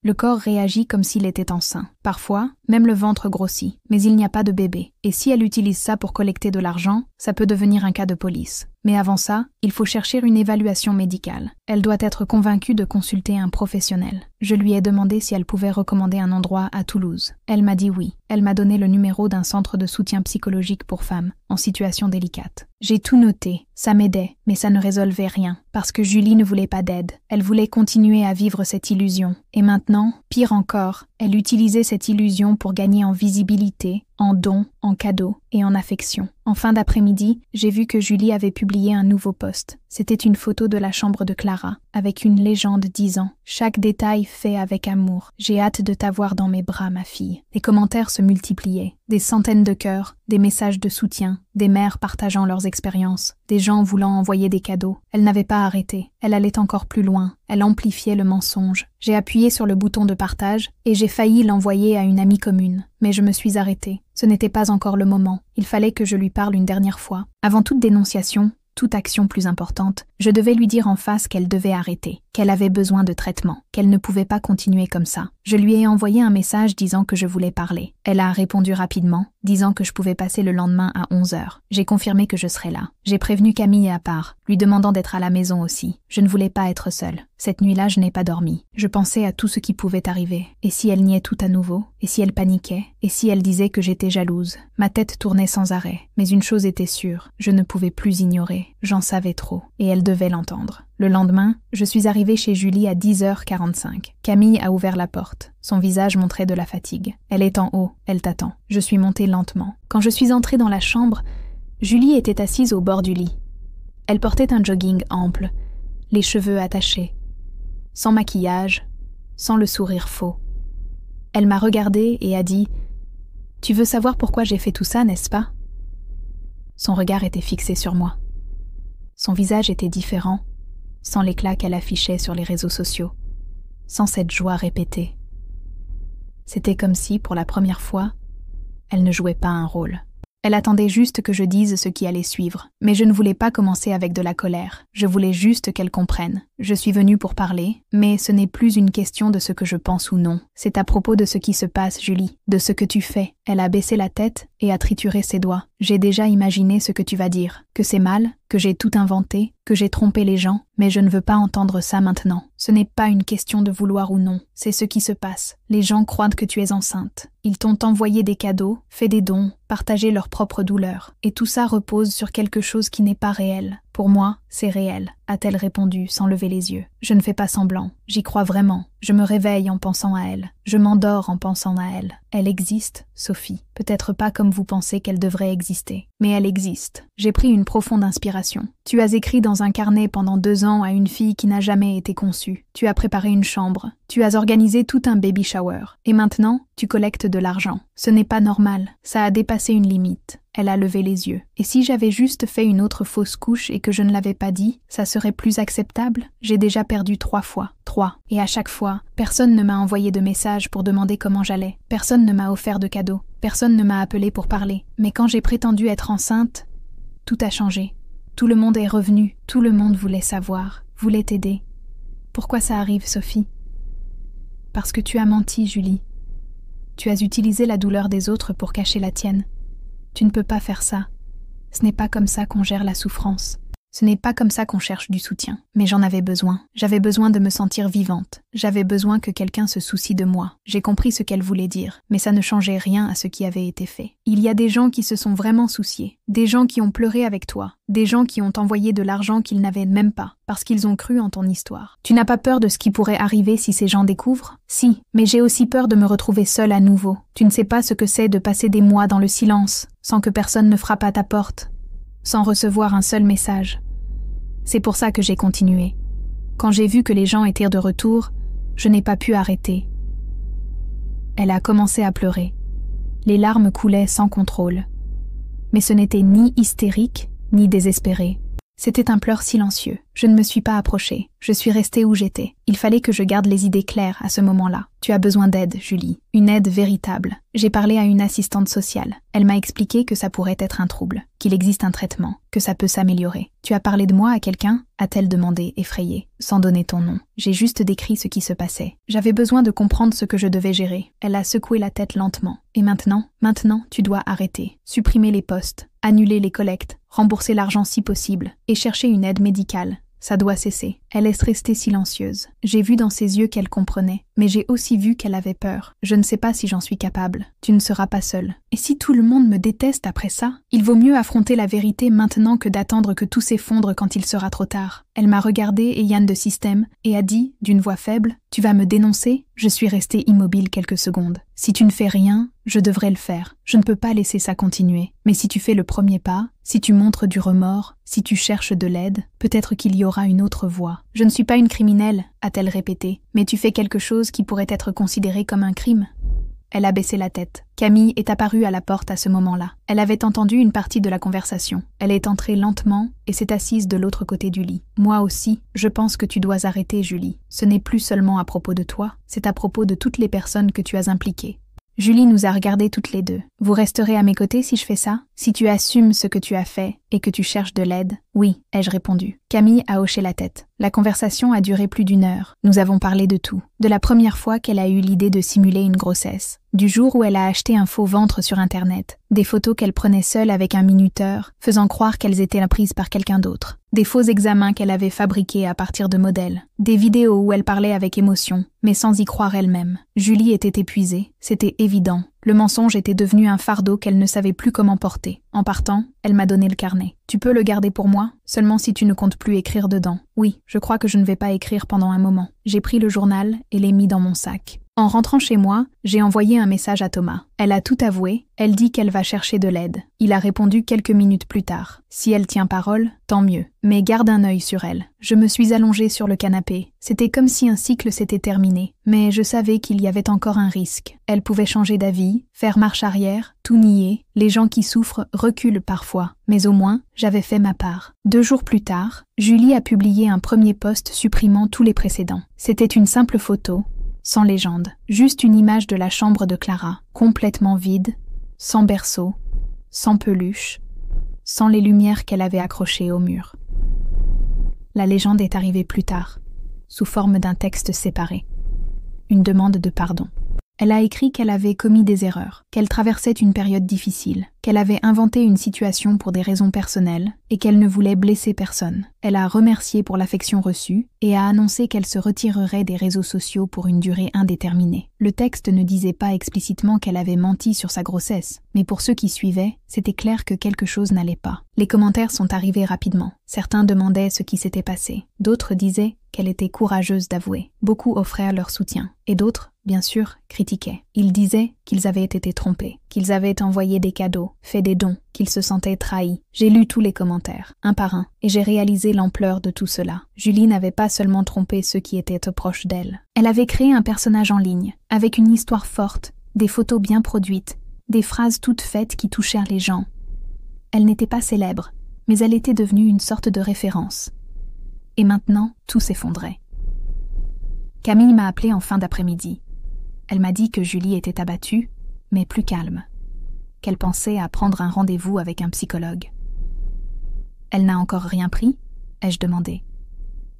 Le corps réagit comme s'il était enceint. Parfois, même le ventre grossit, mais il n'y a pas de bébé. Et si elle utilise ça pour collecter de l'argent, ça peut devenir un cas de police. Mais avant ça, il faut chercher une évaluation médicale. Elle doit être convaincue de consulter un professionnel. Je lui ai demandé si elle pouvait recommander un endroit à Toulouse. Elle m'a dit oui. Elle m'a donné le numéro d'un centre de soutien psychologique pour femmes, en situation délicate. J'ai tout noté. Ça m'aidait, mais ça ne résolvait rien. Parce que Julie ne voulait pas d'aide. Elle voulait continuer à vivre cette illusion. Et maintenant, pire encore, elle utilisait cette illusion pour gagner en visibilité, en dons, en cadeaux et en affection. En fin d'après-midi, j'ai vu que Julie avait publié un nouveau post. C'était une photo de la chambre de Clara, avec une légende disant « Chaque détail fait avec amour. J'ai hâte de t'avoir dans mes bras, ma fille. » Les commentaires se multipliaient. Des centaines de cœurs, des messages de soutien, des mères partageant leurs expériences, des gens voulant envoyer des cadeaux. Elle n'avait pas arrêté. Elle allait encore plus loin. Elle amplifiait le mensonge. J'ai appuyé sur le bouton de partage et j'ai failli l'envoyer à une amie commune. Mais je me suis arrêtée. Ce n'était pas encore le moment. Il fallait que je lui parle une dernière fois. Avant toute dénonciation, toute action plus importante, je devais lui dire en face qu'elle devait arrêter, qu'elle avait besoin de traitement, qu'elle ne pouvait pas continuer comme ça. Je lui ai envoyé un message disant que je voulais parler. Elle a répondu rapidement, disant que je pouvais passer le lendemain à 11h. J'ai confirmé que je serais là. J'ai prévenu Camille à part, lui demandant d'être à la maison aussi. Je ne voulais pas être seule. Cette nuit-là, je n'ai pas dormi. Je pensais à tout ce qui pouvait arriver. Et si elle niait tout à nouveau? Et si elle paniquait? Et si elle disait que j'étais jalouse? Ma tête tournait sans arrêt. Mais une chose était sûre, je ne pouvais plus ignorer. J'en savais trop. Et elle devait l'entendre. Le lendemain, je suis arrivée chez Julie à 10h45. Camille a ouvert la porte. Son visage montrait de la fatigue. Elle est en haut, elle t'attend. Je suis montée lentement. Quand je suis entrée dans la chambre, Julie était assise au bord du lit. Elle portait un jogging ample, les cheveux attachés, sans maquillage, sans le sourire faux. Elle m'a regardée et a dit « Tu veux savoir pourquoi j'ai fait tout ça, n'est-ce pas ?» Son regard était fixé sur moi. Son visage était différent, sans l'éclat qu'elle affichait sur les réseaux sociaux, sans cette joie répétée. C'était comme si, pour la première fois, elle ne jouait pas un rôle. Elle attendait juste que je dise ce qui allait suivre, mais je ne voulais pas commencer avec de la colère. Je voulais juste qu'elle comprenne. Je suis venue pour parler, mais ce n'est plus une question de ce que je pense ou non. C'est à propos de ce qui se passe, Julie, de ce que tu fais. Elle a baissé la tête et a trituré ses doigts. J'ai déjà imaginé ce que tu vas dire, que c'est mal, que j'ai tout inventé, que j'ai trompé les gens, mais je ne veux pas entendre ça maintenant. Ce n'est pas une question de vouloir ou non, c'est ce qui se passe. Les gens croient que tu es enceinte. Ils t'ont envoyé des cadeaux, fait des dons, partagé leur propre douleur. Et tout ça repose sur quelque chose qui n'est pas réel. Pour moi, c'est réel, a-t-elle répondu sans lever les yeux. Je ne fais pas semblant, j'y crois vraiment. Je me réveille en pensant à elle. Je m'endors en pensant à elle. Elle existe, Sophie. Peut-être pas comme vous pensez qu'elle devrait exister, mais elle existe. J'ai pris une profonde inspiration. Tu as écrit dans un carnet pendant 2 ans à une fille qui n'a jamais été conçue. Tu as préparé une chambre. Tu as organisé tout un baby shower. Et maintenant, tu collectes de l'argent. Ce n'est pas normal. Ça a dépassé une limite. Elle a levé les yeux. Et si j'avais juste fait une autre fausse couche et que je ne l'avais pas dit, ça serait plus acceptable? J'ai déjà perdu 3 fois. 3. Et à chaque fois, personne ne m'a envoyé de message pour demander comment j'allais. Personne ne m'a offert de cadeaux. Personne ne m'a appelé pour parler. Mais quand j'ai prétendu être enceinte, tout a changé. Tout le monde est revenu. Tout le monde voulait savoir, voulait t'aider. Pourquoi ça arrive, Sophie? Parce que tu as menti, Julie. Tu as utilisé la douleur des autres pour cacher la tienne. Tu ne peux pas faire ça. Ce n'est pas comme ça qu'on gère la souffrance. Ce n'est pas comme ça qu'on cherche du soutien. Mais j'en avais besoin. J'avais besoin de me sentir vivante. J'avais besoin que quelqu'un se soucie de moi. J'ai compris ce qu'elle voulait dire, mais ça ne changeait rien à ce qui avait été fait. Il y a des gens qui se sont vraiment souciés. Des gens qui ont pleuré avec toi. Des gens qui ont envoyé de l'argent qu'ils n'avaient même pas, parce qu'ils ont cru en ton histoire. Tu n'as pas peur de ce qui pourrait arriver si ces gens découvrent? Si, mais j'ai aussi peur de me retrouver seule à nouveau. Tu ne sais pas ce que c'est de passer des mois dans le silence, sans que personne ne frappe à ta porte, sans recevoir un seul message. C'est pour ça que j'ai continué. Quand j'ai vu que les gens étaient de retour, je n'ai pas pu arrêter. Elle a commencé à pleurer. Les larmes coulaient sans contrôle. Mais ce n'était ni hystérique, ni désespéré. C'était un pleur silencieux. Je ne me suis pas approchée. Je suis restée où j'étais. Il fallait que je garde les idées claires à ce moment-là. Tu as besoin d'aide, Julie. Une aide véritable. J'ai parlé à une assistante sociale. Elle m'a expliqué que ça pourrait être un trouble, qu'il existe un traitement, que ça peut s'améliorer. Tu as parlé de moi à quelqu'un? A-t-elle demandé, effrayée, sans donner ton nom. J'ai juste décrit ce qui se passait. J'avais besoin de comprendre ce que je devais gérer. Elle a secoué la tête lentement. Et maintenant, tu dois arrêter. Supprimer les postes, annuler les collectes, rembourser l'argent si possible, et chercher une aide médicale. Ça doit cesser. Elle est restée silencieuse. J'ai vu dans ses yeux qu'elle comprenait, mais j'ai aussi vu qu'elle avait peur. Je ne sais pas si j'en suis capable. Tu ne seras pas seule. Et si tout le monde me déteste après ça? Il vaut mieux affronter la vérité maintenant que d'attendre que tout s'effondre quand il sera trop tard. Elle m'a regardé, Yann de système, et a dit, d'une voix faible, « Tu vas me dénoncer ?» Je suis restée immobile quelques secondes. Si tu ne fais rien, je devrais le faire. Je ne peux pas laisser ça continuer. Mais si tu fais le premier pas, si tu montres du remords, si tu cherches de l'aide, peut-être qu'il y aura une autre voie. Je ne suis pas une criminelle, a-t-elle répété, mais tu fais quelque chose qui pourrait être considéré comme un crime. Elle a baissé la tête. Camille est apparue à la porte à ce moment-là. Elle avait entendu une partie de la conversation. Elle est entrée lentement et s'est assise de l'autre côté du lit. Moi aussi, je pense que tu dois arrêter, Julie. Ce n'est plus seulement à propos de toi, c'est à propos de toutes les personnes que tu as impliquées. Julie nous a regardées toutes les deux. Vous resterez à mes côtés si je fais ça? Si tu assumes ce que tu as fait et que tu cherches de l'aide? Oui, ai-je répondu. Camille a hoché la tête. La conversation a duré plus d'1 heure. Nous avons parlé de tout. De la première fois qu'elle a eu l'idée de simuler une grossesse. Du jour où elle a acheté un faux ventre sur Internet. Des photos qu'elle prenait seule avec un minuteur, faisant croire qu'elles étaient prises par quelqu'un d'autre. Des faux examens qu'elle avait fabriqués à partir de modèles. Des vidéos où elle parlait avec émotion, mais sans y croire elle-même. Julie était épuisée, c'était évident. Le mensonge était devenu un fardeau qu'elle ne savait plus comment porter. En partant, elle m'a donné le carnet. Tu peux le garder pour moi, seulement si tu ne comptes plus écrire dedans. Oui, je crois que je ne vais pas écrire pendant un moment. J'ai pris le journal et l'ai mis dans mon sac. En rentrant chez moi, j'ai envoyé un message à Thomas. Elle a tout avoué, elle dit qu'elle va chercher de l'aide. Il a répondu quelques minutes plus tard. Si elle tient parole, tant mieux. Mais garde un œil sur elle. Je me suis allongée sur le canapé. C'était comme si un cycle s'était terminé. Mais je savais qu'il y avait encore un risque. Elle pouvait changer d'avis, faire marche arrière, tout nier. Les gens qui souffrent reculent parfois. Mais au moins, j'avais fait ma part. 2 jours plus tard, Julie a publié un premier post supprimant tous les précédents. C'était une simple photo, sans légende, juste une image de la chambre de Clara, complètement vide, sans berceau, sans peluche, sans les lumières qu'elle avait accrochées au mur. La légende est arrivée plus tard, sous forme d'un texte séparé. Une demande de pardon. Elle a écrit qu'elle avait commis des erreurs, qu'elle traversait une période difficile, qu'elle avait inventé une situation pour des raisons personnelles et qu'elle ne voulait blesser personne. Elle a remercié pour l'affection reçue et a annoncé qu'elle se retirerait des réseaux sociaux pour une durée indéterminée. Le texte ne disait pas explicitement qu'elle avait menti sur sa grossesse, mais pour ceux qui suivaient, c'était clair que quelque chose n'allait pas. Les commentaires sont arrivés rapidement. Certains demandaient ce qui s'était passé. D'autres disaient qu'elle était courageuse d'avouer. Beaucoup offrèrent leur soutien. Et d'autres, bien sûr, critiquaient. Ils disaient qu'ils avaient été trompés, qu'ils avaient envoyé des cadeaux, fait des dons, qu'ils se sentaient trahis. J'ai lu tous les commentaires, un par un, et j'ai réalisé l'ampleur de tout cela. Julie n'avait pas seulement trompé ceux qui étaient proches d'elle. Elle avait créé un personnage en ligne, avec une histoire forte, des photos bien produites, des phrases toutes faites qui touchèrent les gens. Elle n'était pas célèbre, mais elle était devenue une sorte de référence. Et maintenant, tout s'effondrait. Camille m'a appelée en fin d'après-midi. Elle m'a dit que Julie était abattue, mais plus calme, qu'elle pensait à prendre un rendez-vous avec un psychologue. Elle n'a encore rien pris? Ai-je demandé.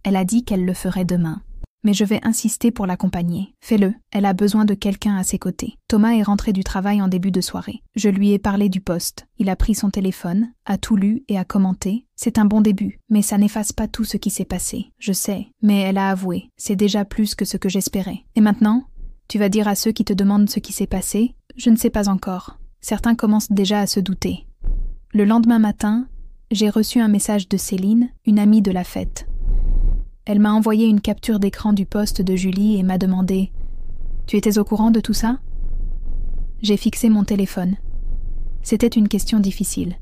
Elle a dit qu'elle le ferait demain. mais je vais insister pour l'accompagner. Fais-le, elle a besoin de quelqu'un à ses côtés. Thomas est rentré du travail en début de soirée. Je lui ai parlé du poste. Il a pris son téléphone, a tout lu et a commenté. C'est un bon début, mais ça n'efface pas tout ce qui s'est passé. Je sais, mais elle a avoué. C'est déjà plus que ce que j'espérais. Et maintenant, tu vas dire à ceux qui te demandent ce qui s'est passé? Je ne sais pas encore. Certains commencent déjà à se douter. Le lendemain matin, j'ai reçu un message de Céline, une amie de la fête. Elle m'a envoyé une capture d'écran du poste de Julie et m'a demandé « Tu étais au courant de tout ça ?» J'ai fixé mon téléphone. C'était une question difficile.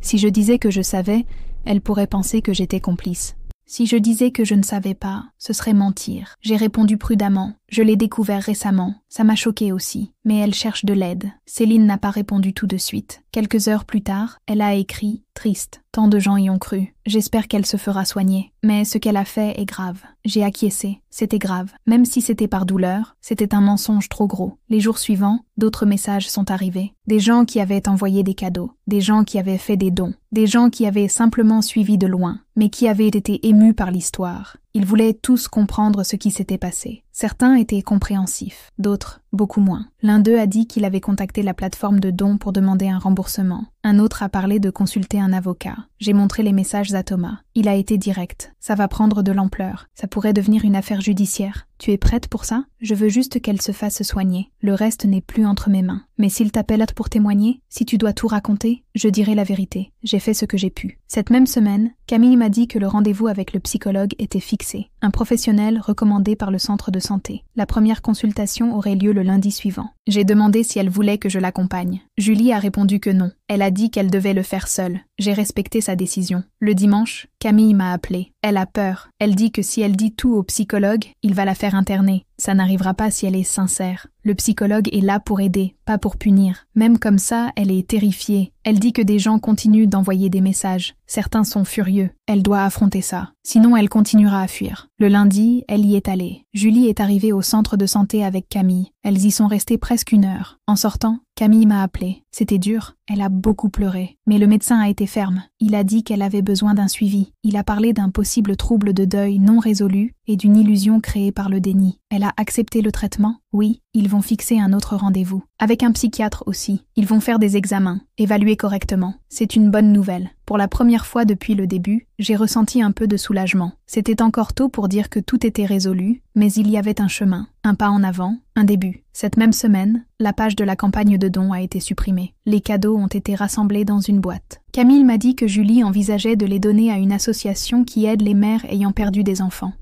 Si je disais que je savais, elle pourrait penser que j'étais complice. Si je disais que je ne savais pas, ce serait mentir. J'ai répondu prudemment. Je l'ai découvert récemment. Ça m'a choquée aussi. Mais elle cherche de l'aide. Céline n'a pas répondu tout de suite. Quelques heures plus tard, elle a écrit « Triste ». Tant de gens y ont cru. J'espère qu'elle se fera soigner. Mais ce qu'elle a fait est grave. J'ai acquiescé. C'était grave. Même si c'était par douleur, c'était un mensonge trop gros. Les jours suivants, d'autres messages sont arrivés. Des gens qui avaient envoyé des cadeaux. Des gens qui avaient fait des dons. Des gens qui avaient simplement suivi de loin, mais qui avaient été émus par l'histoire. Ils voulaient tous comprendre ce qui s'était passé. Certains étaient compréhensifs, d'autres beaucoup moins. L'un d'eux a dit qu'il avait contacté la plateforme de dons pour demander un remboursement. Un autre a parlé de consulter un avocat. J'ai montré les messages à Thomas. Il a été direct. Ça va prendre de l'ampleur. Ça pourrait devenir une affaire judiciaire. Tu es prête pour ça? Je veux juste qu'elle se fasse soigner. Le reste n'est plus entre mes mains. Mais s'il t'appelle pour témoigner, si tu dois tout raconter, je dirai la vérité. J'ai fait ce que j'ai pu. Cette même semaine, Camille m'a dit que le rendez-vous avec le psychologue était fixé. Un professionnel recommandé par le centre de santé. La première consultation aurait lieu le lundi suivant. J'ai demandé si elle voulait que je l'accompagne. Julie a répondu que non. Elle a dit qu'elle devait le faire seule. J'ai respecté sa décision. Le dimanche, Camille m'a appelée. Elle a peur. Elle dit que si elle dit tout au psychologue, il va la faire interner. Ça n'arrivera pas si elle est sincère. Le psychologue est là pour aider, pas pour punir. Même comme ça, elle est terrifiée. Elle dit que des gens continuent d'envoyer des messages. Certains sont furieux. Elle doit affronter ça. Sinon, elle continuera à fuir. Le lundi, elle y est allée. Julie est arrivée au centre de santé avec Camille. Elles y sont restées presque 1 heure. En sortant, Camille m'a appelée. C'était dur. Elle a beaucoup pleuré. Mais le médecin a été ferme. Il a dit qu'elle avait besoin d'un suivi. Il a parlé d'un possible trouble de deuil non résolu et d'une illusion créée par le déni. Elle a accepté le traitement. Oui, ils vont fixer un autre rendez-vous. Avec un psychiatre aussi. Ils vont faire des examens, évaluer correctement. C'est une bonne nouvelle. Pour la première fois depuis le début, j'ai ressenti un peu de soulagement. C'était encore tôt pour dire que tout était résolu, mais il y avait un chemin, un pas en avant, un début. Cette même semaine, la page de la campagne de dons a été supprimée. Les cadeaux ont été rassemblés dans une boîte. Camille m'a dit que Julie envisageait de les donner à une association qui aide les mères ayant perdu des enfants.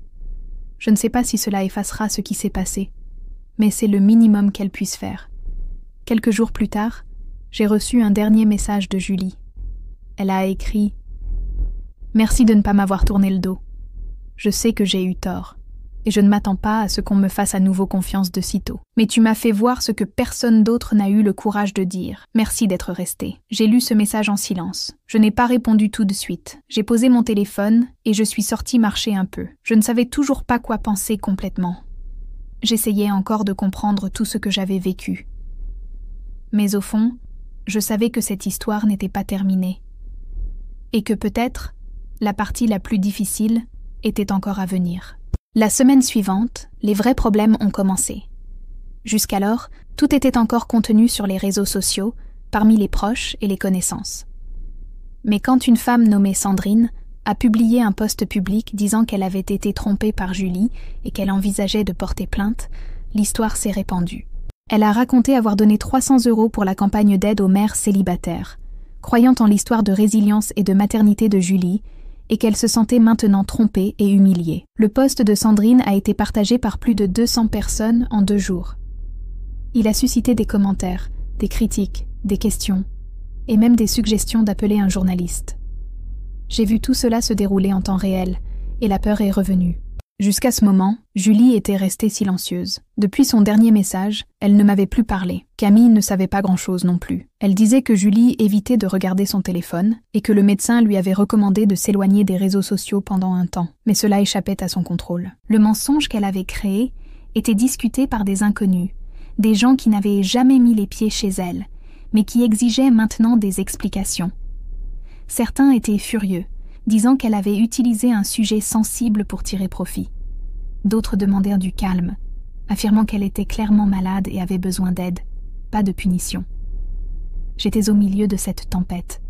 Je ne sais pas si cela effacera ce qui s'est passé, mais c'est le minimum qu'elle puisse faire. Quelques jours plus tard, j'ai reçu un dernier message de Julie. Elle a écrit « Merci de ne pas m'avoir tourné le dos. Je sais que j'ai eu tort, et je ne m'attends pas à ce qu'on me fasse à nouveau confiance de sitôt. Mais tu m'as fait voir ce que personne d'autre n'a eu le courage de dire. Merci d'être resté. » J'ai lu ce message en silence. Je n'ai pas répondu tout de suite. J'ai posé mon téléphone et je suis sortie marcher un peu. Je ne savais toujours pas quoi penser complètement. J'essayais encore de comprendre tout ce que j'avais vécu. Mais au fond, je savais que cette histoire n'était pas terminée. Et que peut-être, la partie la plus difficile était encore à venir. La semaine suivante, les vrais problèmes ont commencé. Jusqu'alors, tout était encore contenu sur les réseaux sociaux, parmi les proches et les connaissances. Mais quand une femme nommée Sandrine a publié un post public disant qu'elle avait été trompée par Julie et qu'elle envisageait de porter plainte, l'histoire s'est répandue. Elle a raconté avoir donné 300 € pour la campagne d'aide aux mères célibataires, croyant en l'histoire de résilience et de maternité de Julie, et qu'elle se sentait maintenant trompée et humiliée. Le post de Sandrine a été partagé par plus de 200 personnes en 2 jours. Il a suscité des commentaires, des critiques, des questions, et même des suggestions d'appeler un journaliste. J'ai vu tout cela se dérouler en temps réel, et la peur est revenue. Jusqu'à ce moment, Julie était restée silencieuse. Depuis son dernier message, elle ne m'avait plus parlé. Camille ne savait pas grand-chose non plus. Elle disait que Julie évitait de regarder son téléphone et que le médecin lui avait recommandé de s'éloigner des réseaux sociaux pendant un temps. Mais cela échappait à son contrôle. Le mensonge qu'elle avait créé était discuté par des inconnus, des gens qui n'avaient jamais mis les pieds chez elle, mais qui exigeaient maintenant des explications. Certains étaient furieux, disant qu'elle avait utilisé un sujet sensible pour tirer profit. D'autres demandèrent du calme, affirmant qu'elle était clairement malade et avait besoin d'aide, pas de punition. J'étais au milieu de cette tempête.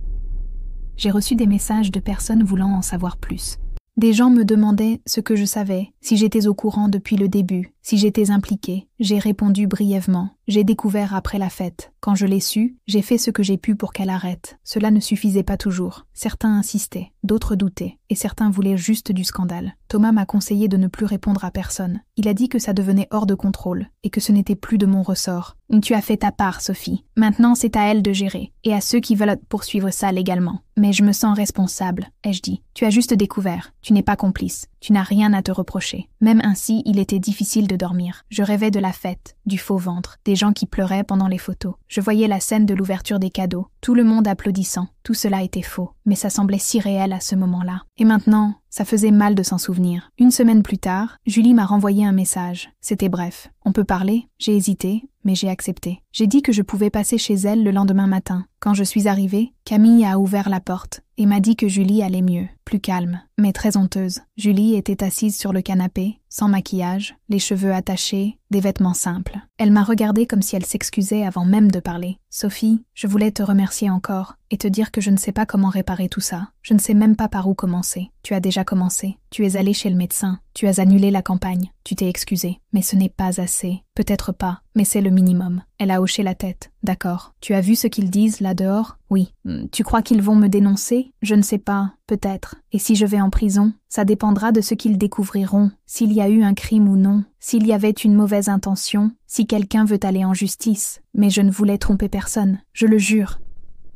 J'ai reçu des messages de personnes voulant en savoir plus. Des gens me demandaient ce que je savais, si j'étais au courant depuis le début, si j'étais impliquée. J'ai répondu brièvement. J'ai découvert après la fête. Quand je l'ai su, j'ai fait ce que j'ai pu pour qu'elle arrête. Cela ne suffisait pas toujours. Certains insistaient, d'autres doutaient, et certains voulaient juste du scandale. Thomas m'a conseillé de ne plus répondre à personne. Il a dit que ça devenait hors de contrôle, et que ce n'était plus de mon ressort. Tu as fait ta part, Sophie. Maintenant, c'est à elle de gérer, et à ceux qui veulent poursuivre ça légalement. Mais je me sens responsable, ai-je dit. Tu as juste découvert. Tu n'es pas complice. Tu n'as rien à te reprocher. Même ainsi, il était difficile de dormir. Je rêvais de la fête, du faux ventre, des gens qui pleuraient pendant les photos. Je voyais la scène de l'ouverture des cadeaux, tout le monde applaudissant. Tout cela était faux, mais ça semblait si réel à ce moment-là. Et maintenant, ça faisait mal de s'en souvenir. Une semaine plus tard, Julie m'a renvoyé un message. C'était bref. On peut parler? J'ai hésité, mais j'ai accepté. J'ai dit que je pouvais passer chez elle le lendemain matin. Quand je suis arrivée, Camille a ouvert la porte et m'a dit que Julie allait mieux, plus calme, mais très honteuse. Julie était assise sur le canapé, sans maquillage, les cheveux attachés, des vêtements simples. Elle m'a regardée comme si elle s'excusait avant même de parler. « Sophie, je voulais te remercier encore et te dire que je ne sais pas comment réparer tout ça. Je ne sais même pas par où commencer. Tu as déjà commencé. Tu es allée chez le médecin. Tu as annulé la campagne. Tu t'es excusée. Mais ce n'est pas assez. Peut-être pas, mais c'est le minimum. » Elle a hoché la tête. « D'accord. Tu as vu ce qu'ils disent là dehors? Oui. Tu crois qu'ils vont me dénoncer? Je ne sais pas. Peut-être. Et si je vais en prison? Ça dépendra de ce qu'ils découvriront. S'il y a eu un crime ou non. S'il y avait une mauvaise intention. Si quelqu'un veut aller en justice. Mais je ne voulais tromper personne. Je le jure.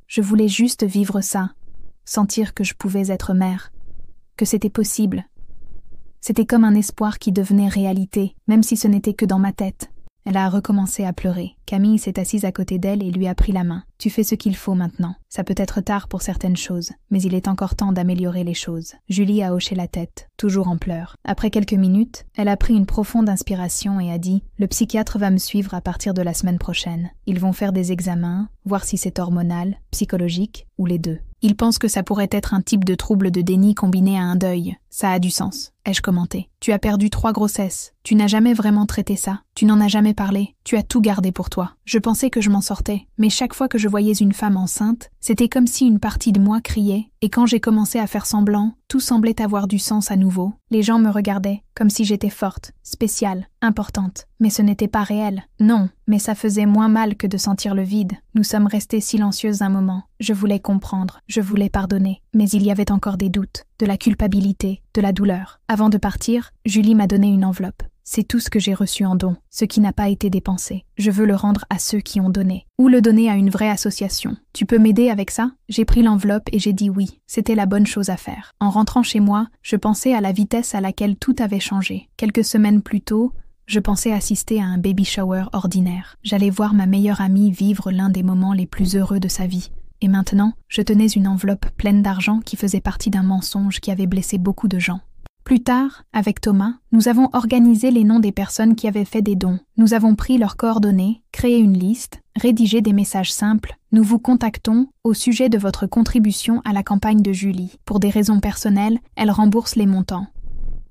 Je voulais juste vivre ça. Sentir que je pouvais être mère. Que c'était possible. C'était comme un espoir qui devenait réalité, même si ce n'était que dans ma tête. Elle a recommencé à pleurer. Camille s'est assise à côté d'elle et lui a pris la main. « Tu fais ce qu'il faut maintenant. Ça peut être tard pour certaines choses, mais il est encore temps d'améliorer les choses. » Julie a hoché la tête, toujours en pleurs. Après quelques minutes, elle a pris une profonde inspiration et a dit « Le psychiatre va me suivre à partir de la semaine prochaine. Ils vont faire des examens, voir si c'est hormonal, psychologique ou les deux. Il pense que ça pourrait être un type de trouble de déni combiné à un deuil. Ça a du sens. » Ai-je commenté. « Tu as perdu 3 grossesses. Tu n'as jamais vraiment traité ça. Tu n'en as jamais parlé. Tu as tout gardé pour toi. Je pensais que je m'en sortais, mais chaque fois que je voyais une femme enceinte, c'était comme si une partie de moi criait, et quand j'ai commencé à faire semblant, tout semblait avoir du sens à nouveau. Les gens me regardaient, comme si j'étais forte, spéciale, importante. Mais ce n'était pas réel. Non, mais ça faisait moins mal que de sentir le vide. Nous sommes restés silencieuses un moment. Je voulais comprendre, je voulais pardonner, mais il y avait encore des doutes, de la culpabilité, de la douleur. Avant de partir, Julie m'a donné une enveloppe. C'est tout ce que j'ai reçu en don, ce qui n'a pas été dépensé. Je veux le rendre à ceux qui ont donné. Ou le donner à une vraie association. Tu peux m'aider avec ça? J'ai pris l'enveloppe et j'ai dit oui. C'était la bonne chose à faire. En rentrant chez moi, je pensais à la vitesse à laquelle tout avait changé. Quelques semaines plus tôt, je pensais assister à un baby shower ordinaire. J'allais voir ma meilleure amie vivre l'un des moments les plus heureux de sa vie. Et maintenant, je tenais une enveloppe pleine d'argent qui faisait partie d'un mensonge qui avait blessé beaucoup de gens. Plus tard, avec Thomas, nous avons organisé les noms des personnes qui avaient fait des dons. Nous avons pris leurs coordonnées, créé une liste, rédigé des messages simples. Nous vous contactons au sujet de votre contribution à la campagne de Julie. Pour des raisons personnelles, elle rembourse les montants.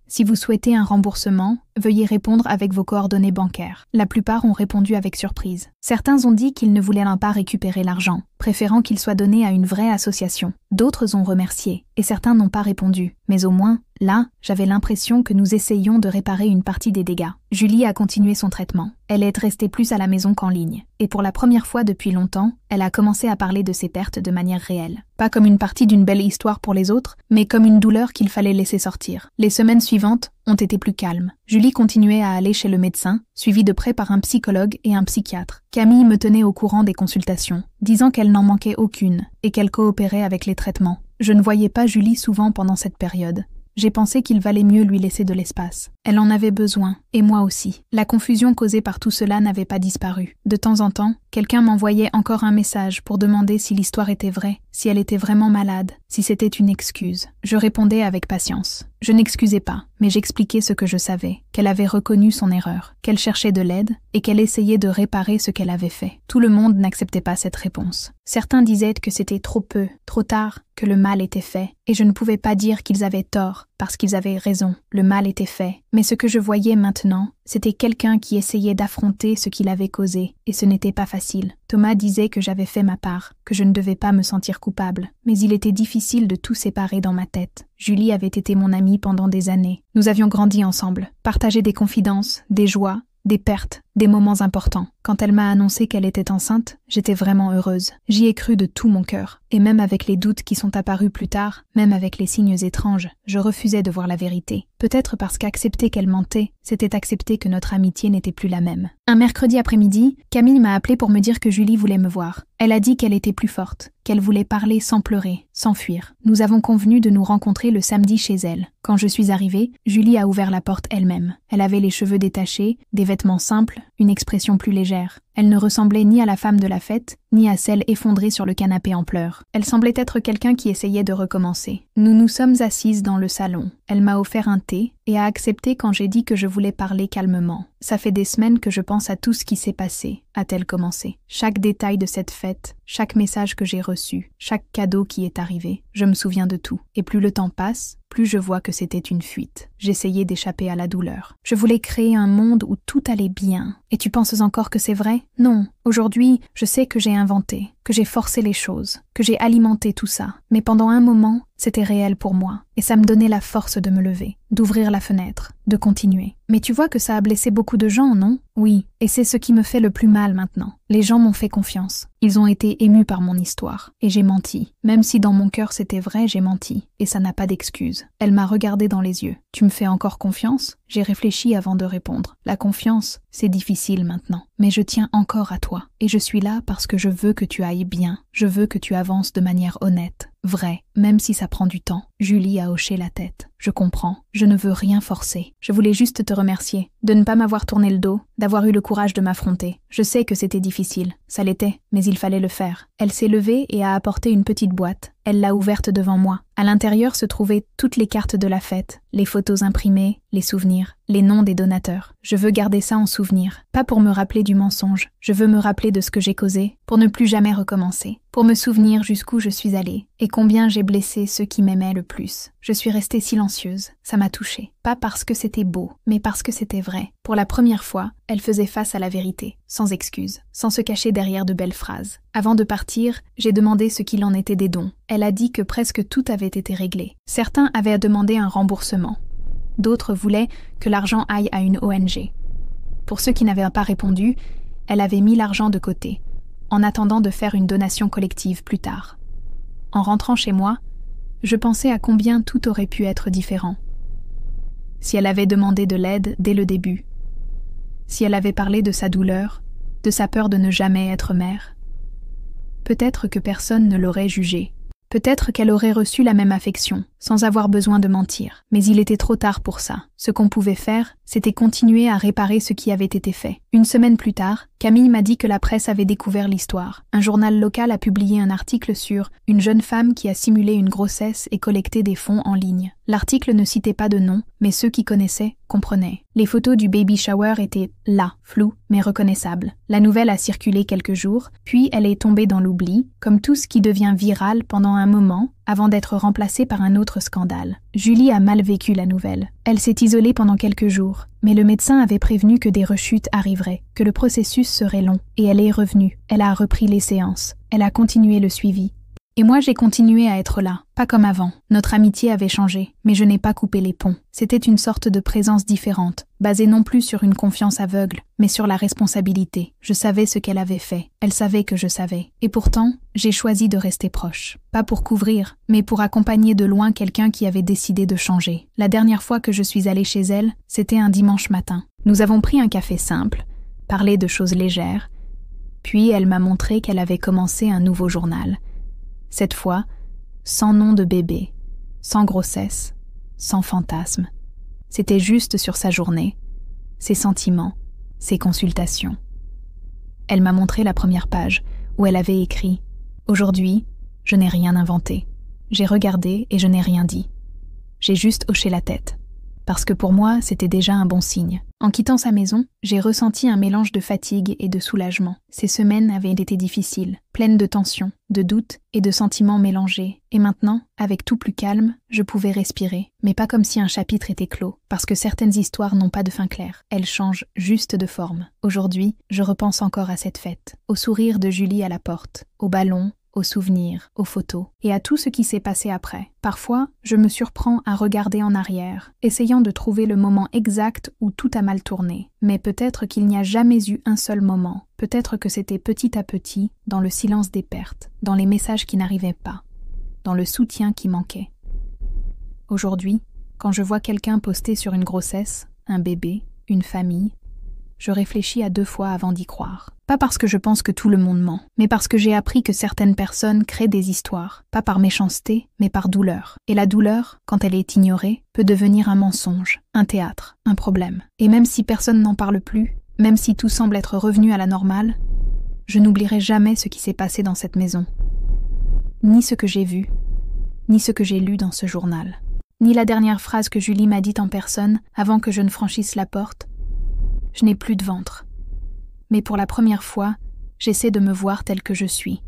Si vous souhaitez un remboursement, veuillez répondre avec vos coordonnées bancaires. La plupart ont répondu avec surprise. Certains ont dit qu'ils ne voulaient pas récupérer l'argent, préférant qu'il soit donné à une vraie association. D'autres ont remercié, et certains n'ont pas répondu. Mais au moins, là, j'avais l'impression que nous essayions de réparer une partie des dégâts. Julie a continué son traitement. Elle est restée plus à la maison qu'en ligne. Et pour la première fois depuis longtemps, elle a commencé à parler de ses pertes de manière réelle. Pas comme une partie d'une belle histoire pour les autres, mais comme une douleur qu'il fallait laisser sortir. Les semaines suivantes ont été plus calmes. Julie continuait à aller chez le médecin, suivie de près par un psychologue et un psychiatre. Camille me tenait au courant des consultations, disant qu'elle n'en manquait aucune et qu'elle coopérait avec les traitements. Je ne voyais pas Julie souvent pendant cette période. J'ai pensé qu'il valait mieux lui laisser de l'espace. Elle en avait besoin, et moi aussi. La confusion causée par tout cela n'avait pas disparu. De temps en temps, quelqu'un m'envoyait encore un message pour demander si l'histoire était vraie, si elle était vraiment malade, si c'était une excuse. Je répondais avec patience. Je n'excusais pas, mais j'expliquais ce que je savais, qu'elle avait reconnu son erreur, qu'elle cherchait de l'aide et qu'elle essayait de réparer ce qu'elle avait fait. Tout le monde n'acceptait pas cette réponse. Certains disaient que c'était trop peu, trop tard, que le mal était fait, et je ne pouvais pas dire qu'ils avaient tort, parce qu'ils avaient raison, le mal était fait. Mais ce que je voyais maintenant, c'était quelqu'un qui essayait d'affronter ce qu'il avait causé, et ce n'était pas facile. Thomas disait que j'avais fait ma part, que je ne devais pas me sentir coupable, mais il était difficile de tout séparer dans ma tête. Julie avait été mon amie pendant des années. Nous avions grandi ensemble, partagé des confidences, des joies, des pertes, des moments importants. Quand elle m'a annoncé qu'elle était enceinte, j'étais vraiment heureuse. J'y ai cru de tout mon cœur. Et même avec les doutes qui sont apparus plus tard, même avec les signes étranges, je refusais de voir la vérité. Peut-être parce qu'accepter qu'elle mentait, c'était accepter que notre amitié n'était plus la même. Un mercredi après-midi, Camille m'a appelé pour me dire que Julie voulait me voir. Elle a dit qu'elle était plus forte, qu'elle voulait parler sans pleurer, sans fuir. Nous avons convenu de nous rencontrer le samedi chez elle. Quand je suis arrivée, Julie a ouvert la porte elle-même. Elle avait les cheveux détachés, des vêtements simples, une expression plus légère. Elle ne ressemblait ni à la femme de la fête, ni à celle effondrée sur le canapé en pleurs. Elle semblait être quelqu'un qui essayait de recommencer. Nous nous sommes assises dans le salon. Elle m'a offert un thé et a accepté quand j'ai dit que je voulais parler calmement. Ça fait des semaines que je pense à tout ce qui s'est passé, a-t-elle commencé. Chaque détail de cette fête, chaque message que j'ai reçu, chaque cadeau qui est arrivé, je me souviens de tout. Et plus le temps passe, plus je vois que c'était une fuite. J'essayais d'échapper à la douleur. Je voulais créer un monde où tout allait bien. Et tu penses encore que c'est vrai? Non. Aujourd'hui, je sais que j'ai inventé, que j'ai forcé les choses, que j'ai alimenté tout ça. Mais pendant un moment, c'était réel pour moi. Et ça me donnait la force de me lever, d'ouvrir la fenêtre, de continuer. Mais tu vois que ça a blessé beaucoup de gens, non? Oui, et c'est ce qui me fait le plus mal maintenant. Les gens m'ont fait confiance. Ils ont été émus par mon histoire. Et j'ai menti. Même si dans mon cœur c'était vrai, j'ai menti. Et ça n'a pas d'excuse. Elle m'a regardé dans les yeux. Tu me fais encore confiance? J'ai réfléchi avant de répondre. La confiance, c'est difficile maintenant. Mais je tiens encore à toi. Et je suis là parce que je veux que tu ailles bien. Je veux que tu avances de manière honnête, vraie, même si ça prend du temps. Julie a hoché la tête. Je comprends. Je ne veux rien forcer. Je voulais juste te remercier. De ne pas m'avoir tourné le dos, d'avoir eu le courage de m'affronter. Je sais que c'était difficile. Ça l'était, mais il fallait le faire. Elle s'est levée et a apporté une petite boîte. Elle l'a ouverte devant moi. À l'intérieur se trouvaient toutes les cartes de la fête, les photos imprimées, les souvenirs, les noms des donateurs. Je veux garder ça en souvenir, pas pour me rappeler du mensonge. Je veux me rappeler de ce que j'ai causé, pour ne plus jamais recommencer. Pour me souvenir jusqu'où je suis allée, et combien j'ai blessé ceux qui m'aimaient le plus. Je suis restée silencieuse, ça m'a touchée. Pas parce que c'était beau, mais parce que c'était vrai. Pour la première fois, elle faisait face à la vérité, sans excuse, sans se cacher derrière de belles phrases. Avant de partir, j'ai demandé ce qu'il en était des dons. Elle a dit que presque tout avait été réglé. Certains avaient demandé un remboursement. D'autres voulaient que l'argent aille à une ONG. Pour ceux qui n'avaient pas répondu, elle avait mis l'argent de côté, en attendant de faire une donation collective plus tard. En rentrant chez moi, je pensais à combien tout aurait pu être différent. Si elle avait demandé de l'aide dès le début, si elle avait parlé de sa douleur, de sa peur de ne jamais être mère, peut-être que personne ne l'aurait jugée. Peut-être qu'elle aurait reçu la même affection, sans avoir besoin de mentir. Mais il était trop tard pour ça. Ce qu'on pouvait faire, c'était continuer à réparer ce qui avait été fait. Une semaine plus tard, Camille m'a dit que la presse avait découvert l'histoire. Un journal local a publié un article sur une jeune femme qui a simulé une grossesse et collecté des fonds en ligne. L'article ne citait pas de nom, mais ceux qui connaissaient comprenaient. Les photos du baby shower étaient là, floues, mais reconnaissables. La nouvelle a circulé quelques jours, puis elle est tombée dans l'oubli, comme tout ce qui devient viral pendant un moment, avant d'être remplacée par un autre scandale. Julie a mal vécu la nouvelle. Elle s'est isolée pendant quelques jours, mais le médecin avait prévenu que des rechutes arriveraient, que le processus serait long, et elle est revenue. Elle a repris les séances. Elle a continué le suivi. Et moi, j'ai continué à être là, pas comme avant. Notre amitié avait changé, mais je n'ai pas coupé les ponts. C'était une sorte de présence différente, basée non plus sur une confiance aveugle, mais sur la responsabilité. Je savais ce qu'elle avait fait. Elle savait que je savais. Et pourtant, j'ai choisi de rester proche. Pas pour couvrir, mais pour accompagner de loin quelqu'un qui avait décidé de changer. La dernière fois que je suis allée chez elle, c'était un dimanche matin. Nous avons pris un café simple, parlé de choses légères, puis elle m'a montré qu'elle avait commencé un nouveau journal. Cette fois, sans nom de bébé, sans grossesse, sans fantasme. C'était juste sur sa journée, ses sentiments, ses consultations. Elle m'a montré la première page, où elle avait écrit « Aujourd'hui, je n'ai rien inventé. J'ai regardé et je n'ai rien dit. J'ai juste hoché la tête. parce que pour moi, c'était déjà un bon signe. En quittant sa maison, j'ai ressenti un mélange de fatigue et de soulagement. Ces semaines avaient été difficiles, pleines de tensions, de doutes et de sentiments mélangés. Et maintenant, avec tout plus calme, je pouvais respirer, mais pas comme si un chapitre était clos, parce que certaines histoires n'ont pas de fin claire. Elles changent juste de forme. Aujourd'hui, je repense encore à cette fête, au sourire de Julie à la porte, au ballon, aux souvenirs, aux photos, et à tout ce qui s'est passé après. Parfois, je me surprends à regarder en arrière, essayant de trouver le moment exact où tout a mal tourné. Mais peut-être qu'il n'y a jamais eu un seul moment. Peut-être que c'était petit à petit, dans le silence des pertes, dans les messages qui n'arrivaient pas, dans le soutien qui manquait. Aujourd'hui, quand je vois quelqu'un poster sur une grossesse, un bébé, une famille, je réfléchis à 2 fois avant d'y croire. Pas parce que je pense que tout le monde ment, mais parce que j'ai appris que certaines personnes créent des histoires, pas par méchanceté, mais par douleur. Et la douleur, quand elle est ignorée, peut devenir un mensonge, un théâtre, un problème. Et même si personne n'en parle plus, même si tout semble être revenu à la normale, je n'oublierai jamais ce qui s'est passé dans cette maison. Ni ce que j'ai vu, ni ce que j'ai lu dans ce journal, ni la dernière phrase que Julie m'a dite en personne avant que je ne franchisse la porte. Je n'ai plus de ventre. Mais pour la première fois, j'essaie de me voir telle que je suis,